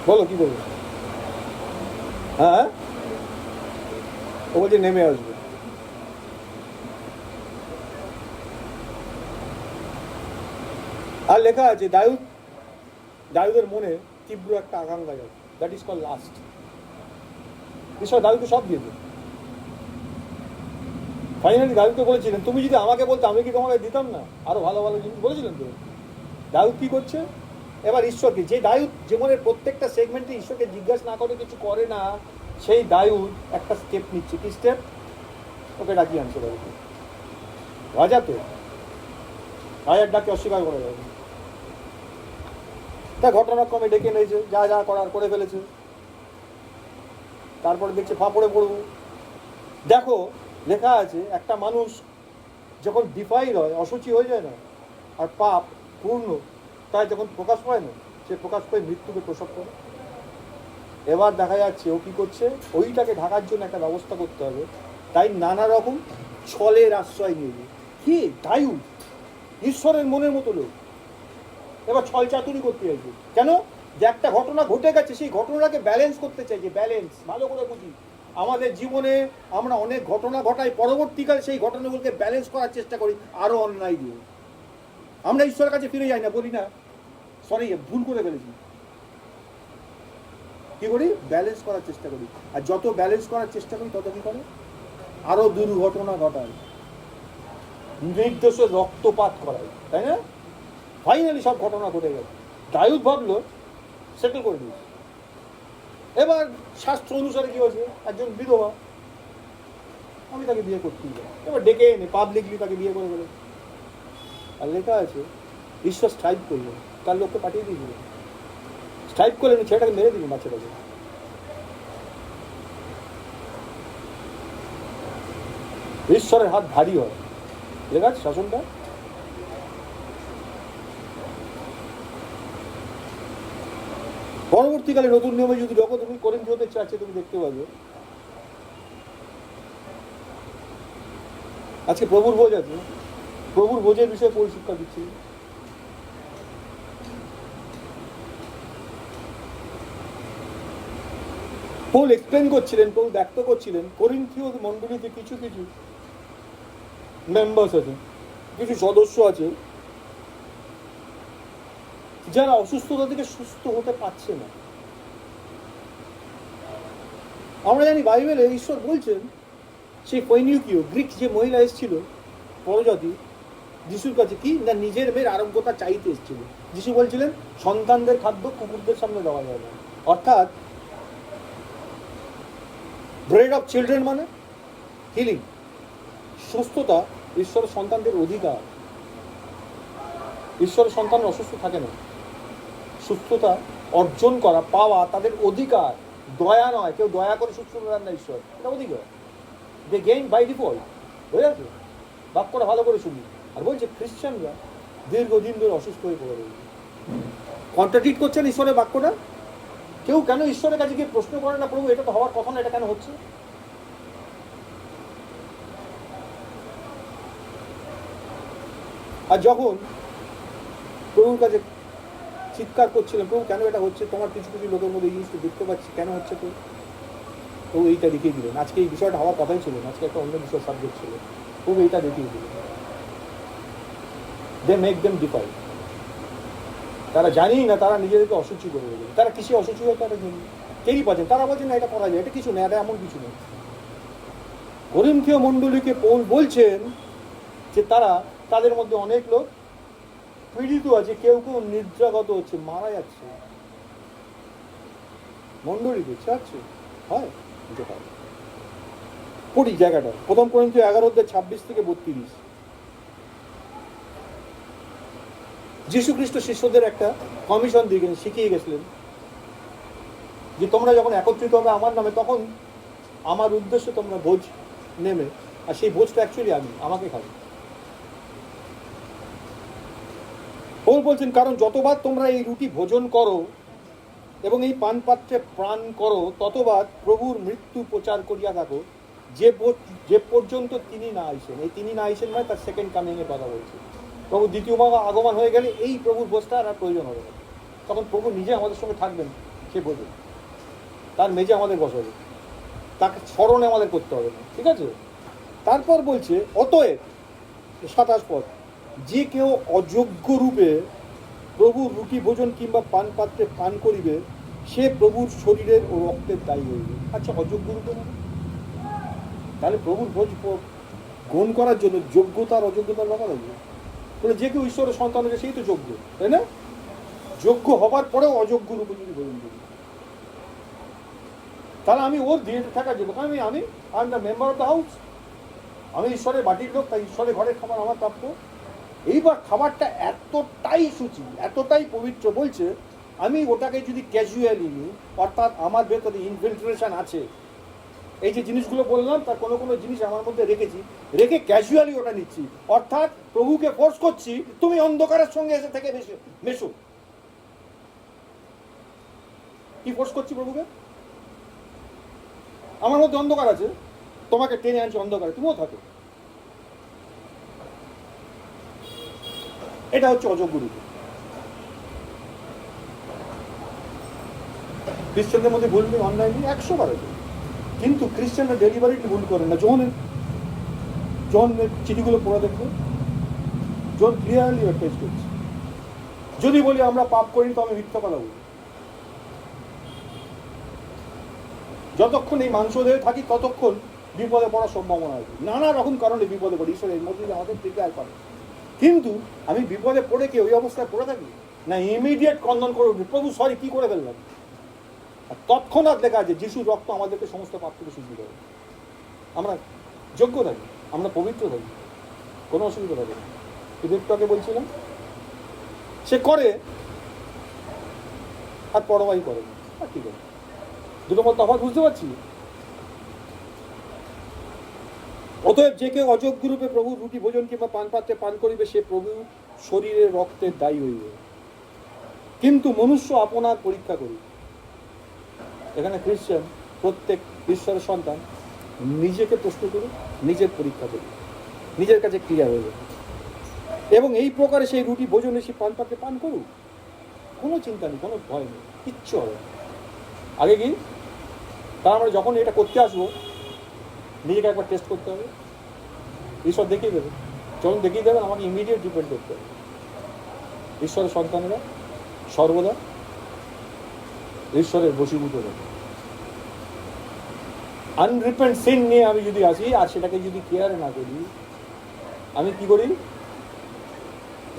বলো কি করবো? হ্যাঁ, ও বলছে নেমে আসবে। আর লেখা আছে দাউদের মনে তীব্র একটা আকাঙ্ক্ষা যায়, দ্যাট ইজ কল লাস্ট। ঈশ্বর দাউদকে সব দিয়ে দেন। ফাইনালি দাউদকে বলেছিলেন, তুমি যদি আমাকে বলতে আমি কি তোমাকে দিতাম না আরো ভালো ভালো জিনিস, বলেছিলেন তো। দাউদ কি করছে এবার? ঈশ্বরকে, যে দাউদ জীবনের প্রত্যেকটা সেগমেন্টে ঈশ্বরকে জিজ্ঞাসা না করে কিছু করে না, সেই দাউদ একটা স্টেপ নিচ্ছে। কি স্টেপ? ওকে ডাকিয়ে আনছে দাউদকে। রাজা তো রাজার ডাকে অস্বীকার করে যাবে, তা ঘটনাক্রমে ডেকে নিয়েছে, যা যা করার করে ফেলেছে। তারপরে দেখছে ফাঁপড়ে পড়বো। দেখো লেখা আছে, একটা মানুষ যখন ডিফাইল হয়, অসুচি হয়ে যায় না, আর পাপ পূর্ণ তাই যখন প্রকাশ পায় না, সে প্রকাশ পায় মৃত্যুকে প্রসব করে। এবার দেখা যাচ্ছে ও কি করছে, ওইটাকে ঢাকার জন্য একটা ব্যবস্থা করতে হবে, তাই নানা রকম ছলের আশ্রয় নিয়ে। কি দায়ুদ ঈশ্বরের মনের মতো লোক, এবার ছল চাতুরি করতে চাইছে। কেন? যে একটা ঘটনা ঘটে গেছে, সেই ঘটনাটাকে ব্যালেন্স করতে চাইছে। ব্যালেন্স ভালো করে বুঝি, আমাদের জীবনে আমরা অনেক ঘটনা ঘটাই, পরবর্তীকালে সেই ঘটনাগুলোকে ব্যালেন্স করার চেষ্টা করি আরো অন্যায় দিয়ে। আমরা ঈশ্বরের কাছে ফিরে যাই না, বলি না সরি ভুল করে ফেলেছি, কি করি? ব্যালেন্স করার চেষ্টা করি। আর যত ব্যালেন্স করার চেষ্টা করি তত কি করে? আরো দুর্ঘটনা ঘটায়, নির্দোষে রক্তপাত করায়, তাই না? ফাইনালি সব ঘটনা ঘটে গেল। দাউদ ভাবলো সেটেল করে দিয়েছে। এবার শাস্ত্র অনুসারে কি হয়েছে, একজন বিধবা, আমি তাকে বিয়ে করতেই যাই। এবার ডেকে এনে পাবলিকলি তাকে বিয়ে করে ফেলে। আর লেখা আছে ঈশ্বর স্ট্রাইক করলেন, তার লোককে পাঠিয়ে দিয়েছিলেন। স্ট্রাইক করলেন, ছেলেটাকে মেরে দিলেন, বাচ্চাটাকে। ঈশ্বরের হাত ভারী হয়, লেখা আছে শাসনটা। পরবর্তীকালে নতুন নিয়মে যদি যখন তুমি করিন্থীয়দের চার্চে তুমি দেখতে পাবে, আজকে প্রভুর ভোজ আছে, প্রভুর ভোজের বিষয়ে পরিশিক্ষা দিচ্ছি। পৌল এক্সপ্লেন করছিলেন, পৌল ব্যক্ত করছিলেন, করিন্থীয় মণ্ডলীতে কিছু কিছু মেম্বার্স আছে, কিছু সদস্য আছে যারা অসুস্থতা থেকে সুস্থ হতে পারছে না। আমরা জানি বাইবেলে ঈশ্বর বলছেন, সেই ফৈনিকীয় গ্রিক যে মহিলা এসেছিল পরজাতি যিশুর কাছে, কি না নিজের মেয়ের আরোগ্যতা চাইতে এসেছিল। যিশু বলছিলেন সন্তানদের খাদ্য কুকুরদের সামনে দেওয়া যায় না। অর্থাৎ ব্রেড অফ চিলড্রেন মানে হিলিং, সুস্থতা ঈশ্বরের সন্তানদের অধিকার। ঈশ্বরের সন্তান অসুস্থ থাকে না, সুস্থতা অর্জন করা, পাওয়া তাদের অধিকার, দয়া নয়। কেউ দয়া করে সুস্থ দেন না, ঈশ্বর এটা অধিকার। দে গেইন বাই ডিফল্ট। হয়ে আছে বাক্যটা ভালো করে শুনি। আর বলছে খ্রিস্টানরা দীর্ঘদিন ধরে অসুস্থ হয়ে পড়ে রয়েছে। কন্ট্রাডিক্ট করছেন ঈশ্বরের বাক্যটা। কেউ কেন ঈশ্বরের কাছে গিয়ে প্রশ্ন করে না, প্রভু এটা তো হওয়ার কথা না, এটা কেন হচ্ছে? আর যখন প্রভুর কাছে চিৎকার করছিলেন, প্রভু কেন এটা হচ্ছে, তোমার কিছু কিছু লোকের মধ্যে এই জিনিসটা দেখতে পাচ্ছি, কেন হচ্ছে? তো এইটা দেখিয়ে দিলেন। আজকে এই বিষয়টা হওয়ার কথাই ছিল না, আজকে একটা অন্য বিষয় সাবজেক্ট ছিল, প্রভু এইটা দেখিয়ে দিলেন। They make them define. তারা জানি না, তারা নিজেদেরকে অসুচি করে দেবে। তারা কিসে অসুচি হয় তারা কেউই পাচ্ছেন। তারা বলছেন না এটা করা যায়, এটা কিছু নেই, এটা এমন কিছু নেই। করিন্থীয় মণ্ডলীকে পৌল বলছেন যে তাদের মধ্যে অনেক লোক পীড়িত আছে, কেউ কেউ নিদ্রাগত হচ্ছে, মারা যাচ্ছে। মণ্ডলীতে চাচ্ছে হয় পড়ি জায়গাটা, প্রথম করিন্থীয় 11:26-32। যীশু খ্রিস্ট শিষ্যদের একটা কমিশন দিয়ে গেলেন, শিখিয়ে গেছিলেন যে তোমরা যখন একত্রিত হবে আমার নামে, তখন আমার উদ্দেশ্যে তোমরা ভোজ নেবে, আর সেই ভোজটা অ্যাকচুয়ালি আমাকে খাবে। পৌল বলছেন কারণ যতবার তোমরা এই রুটি ভোজন করো এবং এই পানপাত্রে প্রাণ করো, ততবার প্রভুর মৃত্যু প্রচার করিয়া থাকো, যে পর্যন্ত তিনি না আইসেন। এই তিনি না আইসেন মানে তার সেকেন্ড কামিং এর কথা বলছে। প্রভু দ্বিতীয়বার আগমন হয়ে গেলে এই প্রভুর বসটা আর প্রয়োজন হবে না, তখন প্রভু নিজে আমাদের সঙ্গে থাকবেন, সে বোঝে, তার মেজে আমাদের বসাবে, তাকে স্মরণে আমাদের করতে হবে না, ঠিক আছে। তারপর বলছে অতএব 27 পদ, যে কেউ অযোগ্য রূপে প্রভুর রুটি ভোজন কিংবা পান পাত্রে পান করিবে, সে প্রভুর শরীরের ও রক্তের দায়ী হইবে। আচ্ছা, অযোগ্য রূপে মানে তাহলে প্রভুর ভোজ গ্রহণ করার জন্য যোগ্যতার অযোগ্যতার ব্যাপার আছে। তাহলে যে কেউ ঈশ্বরের সন্তান হচ্ছে সেই তো যোগ্য, তাই না? যোগ্য হবার পরেও অযোগ্য রূপে যদি ভোজন করি, তাহলে আমি ওর দিয়ে থাকার যোগ্য। আমি I am the member of the house, আমি ঈশ্বরের বাটির লোক, তাই ঈশ্বরের ঘরের খাবার আমার প্রাপ্য। এইবার খাবারটা এতটাই সূচি, এতটাই পবিত্র, বলছে আমি ওটাকে যদি ক্যাজুয়ালি নিই, অর্থাৎ আমার ভেতরে ইনফিল্ট্রেশন আছে, এই যে জিনিসগুলো বললাম তার কোনো কোনো জিনিস আমার মধ্যে রেখেছি, রেখে ক্যাজুয়ালি ওটা নিচ্ছি, অর্থাৎ প্রভুকে ফোর্স করছি তুমি অন্ধকারের সঙ্গে এসে থেকে মেশো। কি ফোর্স করছি প্রভুকে? আমার মধ্যে অন্ধকার আছে, তোমাকে টেনে আনছি অন্ধকারে, তুমিও থাকো। এটা হচ্ছে অযোগ্য রূপ। খ্রিস্টানদের মধ্যে ভুল নেই, অন্যায় নেই, 100বার আছে, কিন্তু খ্রিস্টানরা ডেলিভারিটি ভুল করেন না। জনের চিঠিগুলো পড়া দেখবো, জন ক্লিয়ারলি অ্যাডভাইস করছে, যদি বলি আমরা পাপ করিনি তো আমি মিথ্যা কথা বলি। যতক্ষণ এই মাংস দেহে থাকি ততক্ষণ বিপদে পড়ার সম্ভাবনা আছে, নানা রকম কারণে বিপদে পড়ি, ঈশ্বরের মধ্যে আমাদের প্রিপেয়ার করে। কিন্তু আমি বিপদে পড়ে কি ওই অবস্থায় পড়ে থাকি না, ইমিডিয়েট কন্দন করে উঠি, প্রভু সরি, কি করে ফেললাম। আর তৎক্ষণাৎ লেখা আছে যিশুর রক্ত আমাদেরকে সমস্ত পাপ থেকে শুদ্ধ করে। আমরা যোগ্য থাকি, আমরা পবিত্র থাকি, কোনো অসুবিধা থাকে না। কিন্তু একটু আগে বলছিলাম সে করে আর পরোয়াই করে না, আর কি করে, দুটো মত তফাৎ বুঝতে পারছি। অতএব যে কেউ অযোগ্য রূপে প্রভুর রুটি ভোজন কিংবা পান পাত্রে পান করিবে, সে প্রভু শরীরের রক্তের দায়ী হইবে। কিন্তু মনুষ্য আপনার পরীক্ষা করি। এখানে খ্রিস্টান প্রত্যেক ঈশ্বরের সন্তান নিজেকে প্রশ্ন করুন, নিজের পরীক্ষা করুন, নিজের কাছে ক্লিয়ার হয়ে যাবে, এবং এই প্রকারে সেই রুটি ভোজনে সে পান পাত্রে পান করুক, কোনো চিন্তা নেই, কোনো ভয় নেই, কিচ্ছু হবে না। আগে কি তার আমরা যখন এটা করতে আসবো নিজেকে একবার টেস্ট করতে হবে, ঈশ্বর দেখিয়ে দেবে, যখন দেখিয়ে দেবেন আমাকে ইমিডিয়েট ডিপেন্ড করতে হবে। ঈশ্বরের সন্তানেরা সর্বদা ঈশ্বরের বশীভূত হবে। আনরিপেন্ট সিন নিয়ে আমি যদি আসি আর সেটাকে যদি কেয়ারে না করি, আমি কি করি?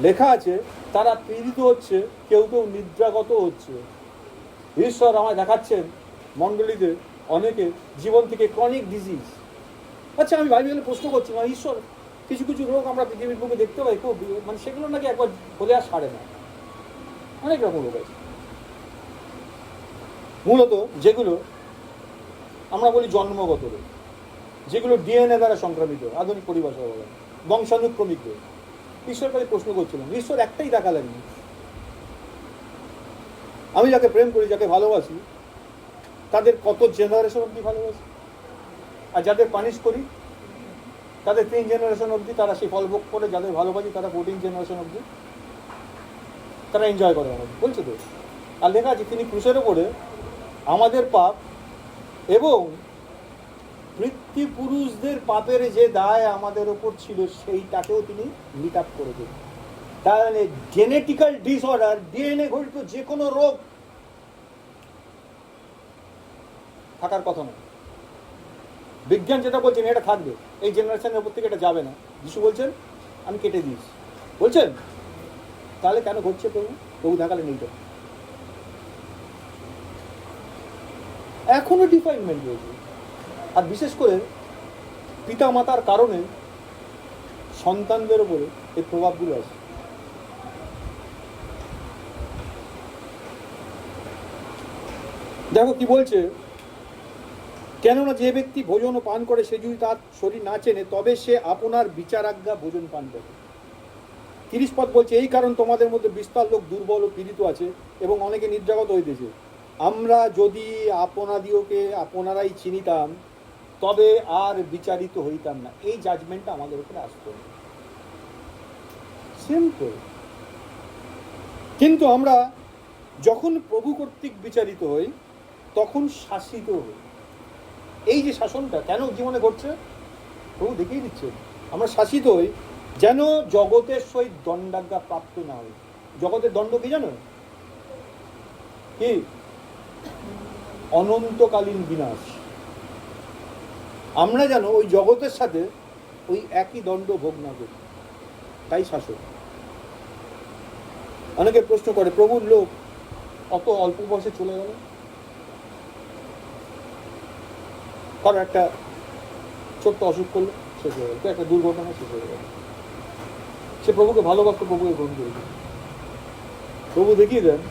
লেখা আছে তারা পীড়িত হচ্ছে, কেউ কেউ নিদ্রাগত হচ্ছে। ঈশ্বর আমায় দেখাচ্ছেন মণ্ডলীতে অনেকে জীবন থেকে ক্রনিক ডিজিজ। আচ্ছা, আমি বাইবেলে প্রশ্ন করছি, মানে ঈশ্বর কিছু কিছু রোগ আমরা পৃথিবীর বুকে দেখতে পাই, খুব মানে সেগুলো নাকি একবার হলে আর সারে না, অনেক রকম রোগ আছে। মূলত যেগুলো আমরা বলি জন্মগত রোগ, যেগুলো ডিএনএ দ্বারা সংক্রামিত, আধুনিক পরিভাষা বলে বংশানুক্রমিক রোগ। ঈশ্বর কাছে প্রশ্ন করছিলাম, ঈশ্বর একটাই দেখালেননি। আমি যাকে প্রেম করি, যাকে ভালোবাসি, তাদের কত জেনারেশন অব্দি ভালোবাসি, আর যাদের পানিশ করি তাদের 3 জেনারেশন অব্দি তারা সেই ফল ভোগ করে, যাদের ভালোবাসি তারা 14 জেনারেশন অব্দি তারা এনজয় করে আমাদের, বলছে তো। আর লেখা আছে তিনি ক্রুশের ওপরে আমাদের পাপ এবং পিতৃপুরুষদের পাপের যে দায় আমাদের ওপর ছিল সেইটাকেও তিনি মিট আপ করে দেন। তাহলে জেনেটিক্যাল ডিসঅর্ডার, ডিএনএ ঘটিত যে কোনো রোগ থাকার কথা নয়। বিজ্ঞান যেটা বলছেন এটা থাকবে, এই জেনারেশনের উপর থেকে এটা যাবে না। যিশু বলছেন আমি কেটে দিয়েছি, বলছেন তাহলে কেন ঘটছে? প্রভু দেখালেন এইটা। এখনো ডিফাইনমেন্ট রয়েছে, আর বিশেষ করে পিতা মাতার কারণে সন্তানদের উপরে এই প্রভাবগুলো আছে। দেখো কি বলছে, কেননা যে ব্যক্তি ভোজন ও পান করে সে যদি তার শরীর না চেনে, তবে সে আপনার বিচারাজ্ঞা ভোজন পান করে। 30 পদ বলছে এই কারণ তোমাদের মধ্যে বিস্তার লোক দুর্বল ও পীড়িত আছে এবং অনেকে নিদ্রাগত হইতেছে, আমরা যদি আপনাদিওকে আপনারাই চিনিতাম তবে আর বিচারিত হইতাম না, এই জাজমেন্টটা আমাদের উপরে আসতো না। সিম্পল। কিন্তু আমরা যখন প্রভু কর্তৃক বিচারিত হই তখন শাসিত হই। এই যে শাসনটা কেন জীবনে ঘটছে প্রভু দেখিয়ে দিচ্ছেন। আমরা শাসিত হই যেন জগতের সহিত দণ্ডাজ্ঞা প্রাপ্ত না হই। জগতের দণ্ড কি জানো? কি? অনন্তকালীন বিনাশ। আমরা যেন ওই জগতের সাথে ওই একই দণ্ড ভোগ না করি, তাই শাসন। অনেকে প্রশ্ন করে প্রভুর লোক অত অল্প বয়সে চলে গেল, কারণ একটা ছোট্ট অসুখ করলো শেষ হয়ে গেল, একটা দুর্ঘটনা শেষ হয়ে গেল। সে প্রভুকে ভালোবাসতো, প্রভুকে গ্রহণ করে দিল। প্রভু দেখিয়ে দেন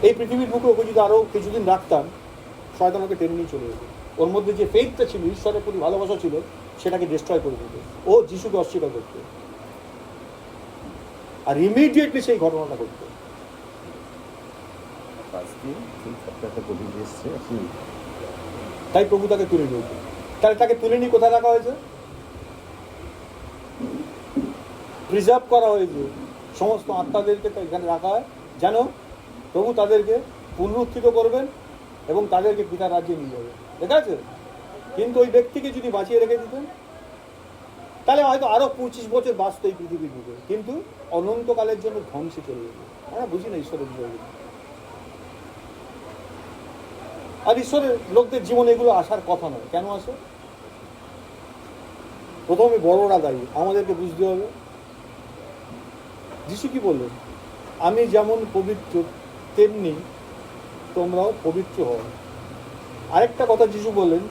এই পৃথিবীর বুকে ওকে যদি আরো কিছুদিন রাখতাম শয়তান ওকে টেনে নিয়ে চলে যেত। ওর মধ্যে যে ফেথটা ছিল, ঈশ্বরের প্রতি ভালোবাসা ছিল, সেটাকে ডিস্ট্রয় করে দিত। ও যিশুকে অস্বীকার করত, আর ইমিডিয়েটলি সেই ঘটনাটা ঘটত। তাই প্রভু তাকে তুলে নিয়েছে। তাহলে তাকে তুলে নিয়ে কোথায় রাখা হয়েছে? প্রিজার্ভ করা হয়েছে। সমস্ত আত্মাদেরকে এখানে রাখা হয় যেন প্রভু তাদেরকে পুনরুত্থিত করবেন এবং তাদেরকে পিতার রাজ্যে নিয়ে যাবেন। ঠিক আছে? কিন্তু ওই ব্যক্তিকে যদি বাঁচিয়ে রেখে দিতেন তাহলে হয়তো আরো 25 বছর বাঁচত এই পৃথিবীর বুকে, কিন্তু অনন্তকালের জন্য ধ্বংসে চলে যেত। আমরা বুঝি না ঈশ্বরের বিষয়। আর ঈশ্বরের লোকদের জীবনে এগুলো আসার কথা নয়। কেন আসে? প্রথমে বড়রা দায়ী, আমাদেরকে বুঝতে হবে। যিশু কি বললেন? আমি যেমন পবিত্র তেমনি তোমরাও পবিত্র হও। আরেকটা কথা যিশু বললেন,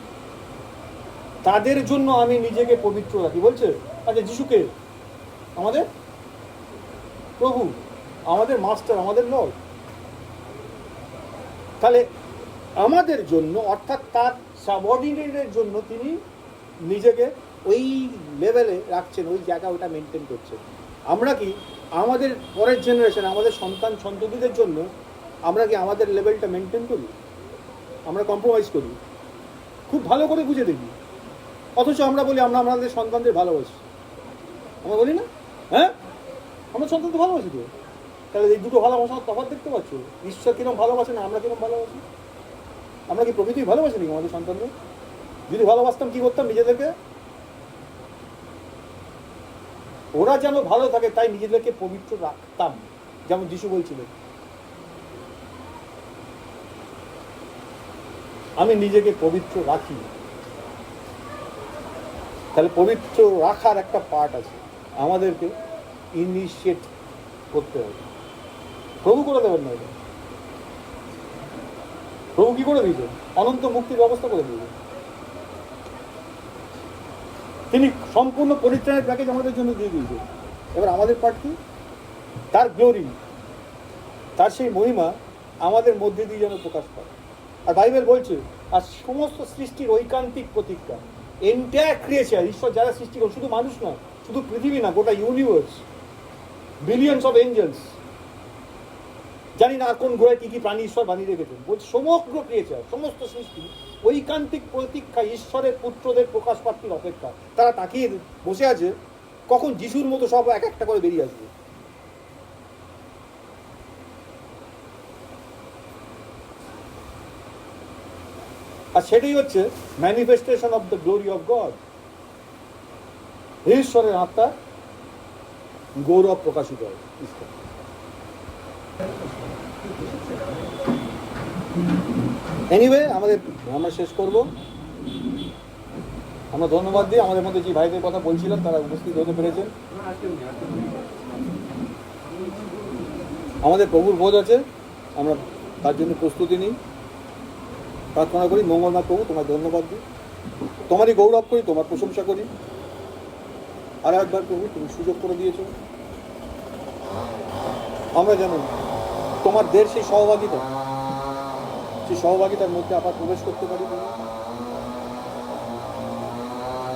তাদের জন্য আমি নিজেকে পবিত্র রাখি। বলছে আচ্ছা যিশুকে আমাদের প্রভু, আমাদের মাস্টার, আমাদের লর্ড। তাহলে আমাদের জন্য, অর্থাৎ তার সাবঅর্ডিনেটের জন্য তিনি নিজেকে ওই লেভেলে রাখছেন, ওই জায়গা ওটা মেনটেন করছেন। আমরা কি আমাদের পরের জেনারেশন, আমাদের সন্তান সন্ততিদের জন্য আমরা কি আমাদের লেভেলটা মেনটেন করি? আমরা কম্প্রোমাইজ করি? খুব ভালো করে বুঝে দেখি। অথচ আমরা বলি আমরা আমাদের সন্তানদের ভালোবাসি। আমরা বলি না? হ্যাঁ, আমরা সন্তানদের ভালোবাসি তো। তাহলে এই দুটো ভালোবাসার তফাৎ দেখতে পাচ্ছ? ঈশ্বর কিরকম ভালোবাসেন, আমরা কিরকম ভালোবাসি। আমরা কি প্রকৃতিই ভালোবাসি নাকি আমাদের সন্তানদের? যদি ভালোবাসতাম কি করতাম? নিজেদেরকে, ওরা যেন ভালো থাকে তাই নিজেদেরকে পবিত্র রাখতাম, যেমন যিশু বলছিলেন আমি নিজেকে পবিত্র রাখি। তাহলে পবিত্র রাখার একটা পার্ট আছে, আমাদেরকে ইনিশিয়েট করতে হবে। প্রভু করে দেবেন না এটা। প্রভু কি করে দিয়েছেন? অনন্ত মুক্তির ব্যবস্থা করে দিয়েছেন। তিনি সম্পূর্ণ পরিত্রাণের প্যাকেজ আমাদের জন্য দিয়ে দিয়েছেন। এবার আমাদের পার্ট কি? তার গ্লোরি, তার সেই মহিমা আমাদের মধ্যে দিয়ে যেন প্রকাশ পায়। আর বাইবেল বলছে আর সমস্ত সৃষ্টির ঐকান্তিক প্রতিজ্ঞা, এন্টায়ার ক্রিয়েচার, ঈশ্বর যারা সৃষ্টি করে, শুধু মানুষ নয়, শুধু পৃথিবী না, গোটা ইউনিভার্স, বিলিয়ন্স অফ এঞ্জেলস, জানি না আর কোন গ্রহে কি কি প্রাণী ঈশ্বর বানিয়ে রেখেছেন। বলছে সমগ্র ক্রিয়েচার, সমস্ত সৃষ্টি ঐকান্তিক প্রতীক্ষা, ঈশ্বরের পুত্রদের প্রকাশ প্রাপ্তির অপেক্ষা। তারা তাকিয়ে বসে আছে কখন যিশুর মতো সব এক একটা করে বেরিয়ে আসবে। আর সেটাই হচ্ছে manifestation of the glory of god. ঈশ্বরের আত্মা গৌরব প্রকাশিত হয়। এনিওয়ে আমরা শেষ করব। আমরা ধন্যবাদ দিই আমাদের মধ্যে যে ভাইদের কথা বলছিলাম তারা উপস্থিত হতে পেরেছেন। আমাদের প্রভুর ভোজ আছে, আমরা তার জন্য প্রস্তুতি নিই, প্রার্থনা করি। মঙ্গলনাথ প্রভু তোমার ধন্যবাদ দিই, তোমারই গৌরব করি, তোমার প্রশংসা করি। আর একবার প্রভু তুমি সুযোগ করে দিয়েছ আমরা যেন তোমার দের সেই সহভাগিতার মধ্যে আবার প্রবেশ করতে পারি।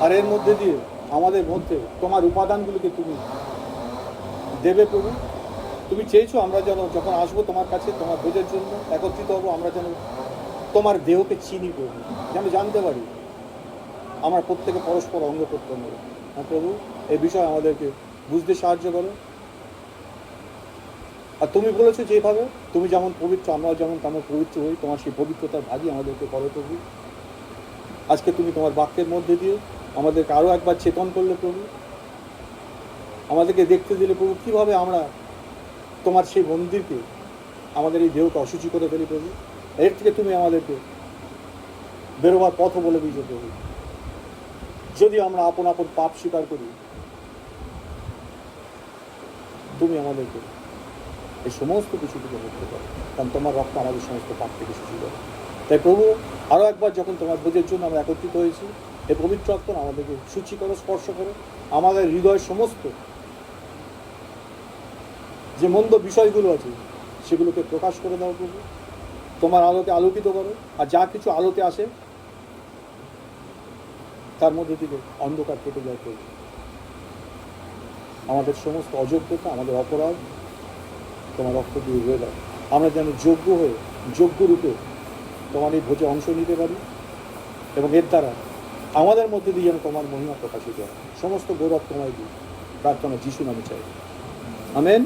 আর এর মধ্যে দিয়ে আমাদের মধ্যে তোমার উপাদানগুলোকে তুমি দেবে প্রভু, তুমি চেয়েছো আমরা যেন যখন আসবো তোমার কাছে তোমার ভোজের জন্য একত্রিত হবো, আমরা যেন তোমার দেহকে চিনি প্রভু, যেন জানতে পারি আমরা প্রত্যেকে পরস্পর অঙ্গ প্রত্যঙ্গ। হ্যাঁ প্রভু, এই বিষয়ে আমাদেরকে বুঝতে সাহায্য করো। আর তুমি বলেছো যেভাবে তুমি যেমন পবিত্র আমরাও যেমন তেমন পবিত্র হই, তোমার সেই পবিত্রতার ভাগই আমাদেরকে করো প্রভু। আজকে তুমি তোমার বাক্যের মধ্যে দিয়ে আমাদেরকে আরও একবার চেতন করলে প্রভু, আমাদেরকে দেখতে দিলে প্রভু কীভাবে আমরা তোমার সেই মন্দিরকে আমাদের এই দেহকে অসুচি করে ফেলি প্রভু। এর থেকে তুমি আমাদেরকে বেরোবার পথও বলে দিয়েছো প্রভু। যদি আমরা আপন আপন পাপ স্বীকার করি, তুমি আমাদেরকে এই সমস্ত কিছু থেকে মুক্ত করো, কারণ তোমার রক্ত আমাদের সমস্ত পাপ থেকে শুচি করে। তাই প্রভু, আরও একবার যখন তোমার ভোজের জন্য আমরা একত্রিত হয়েছি, এই পবিত্র রক্ত আমাদেরকে সূচি করো, স্পর্শ করো, আমাদের হৃদয়ের সমস্ত যে মন্দ বিষয়গুলো আছে সেগুলোকে প্রকাশ করে দাও প্রভু। তোমার আলোতে আলোকিত করো, আর যা কিছু আলোতে আসে তার মধ্যে থেকে অন্ধকার কেটে যায় প্রভু। আমাদের সমস্ত অযোগ্যতা, আমাদের অপরাধ তোমার রক্ত দিয়ে হয়ে দাও, আমরা যেন যোগ্য হয়ে যোগ্য রূপে তোমার এই ভোজে অংশ নিতে পারি, এবং এর দ্বারা আমাদের মধ্যে দিয়ে যেন তোমার মহিমা প্রকাশিত হয়। সমস্ত গৌরব তোমায় দিই, প্রার্থনা যিশু নামে চাই, আমেন।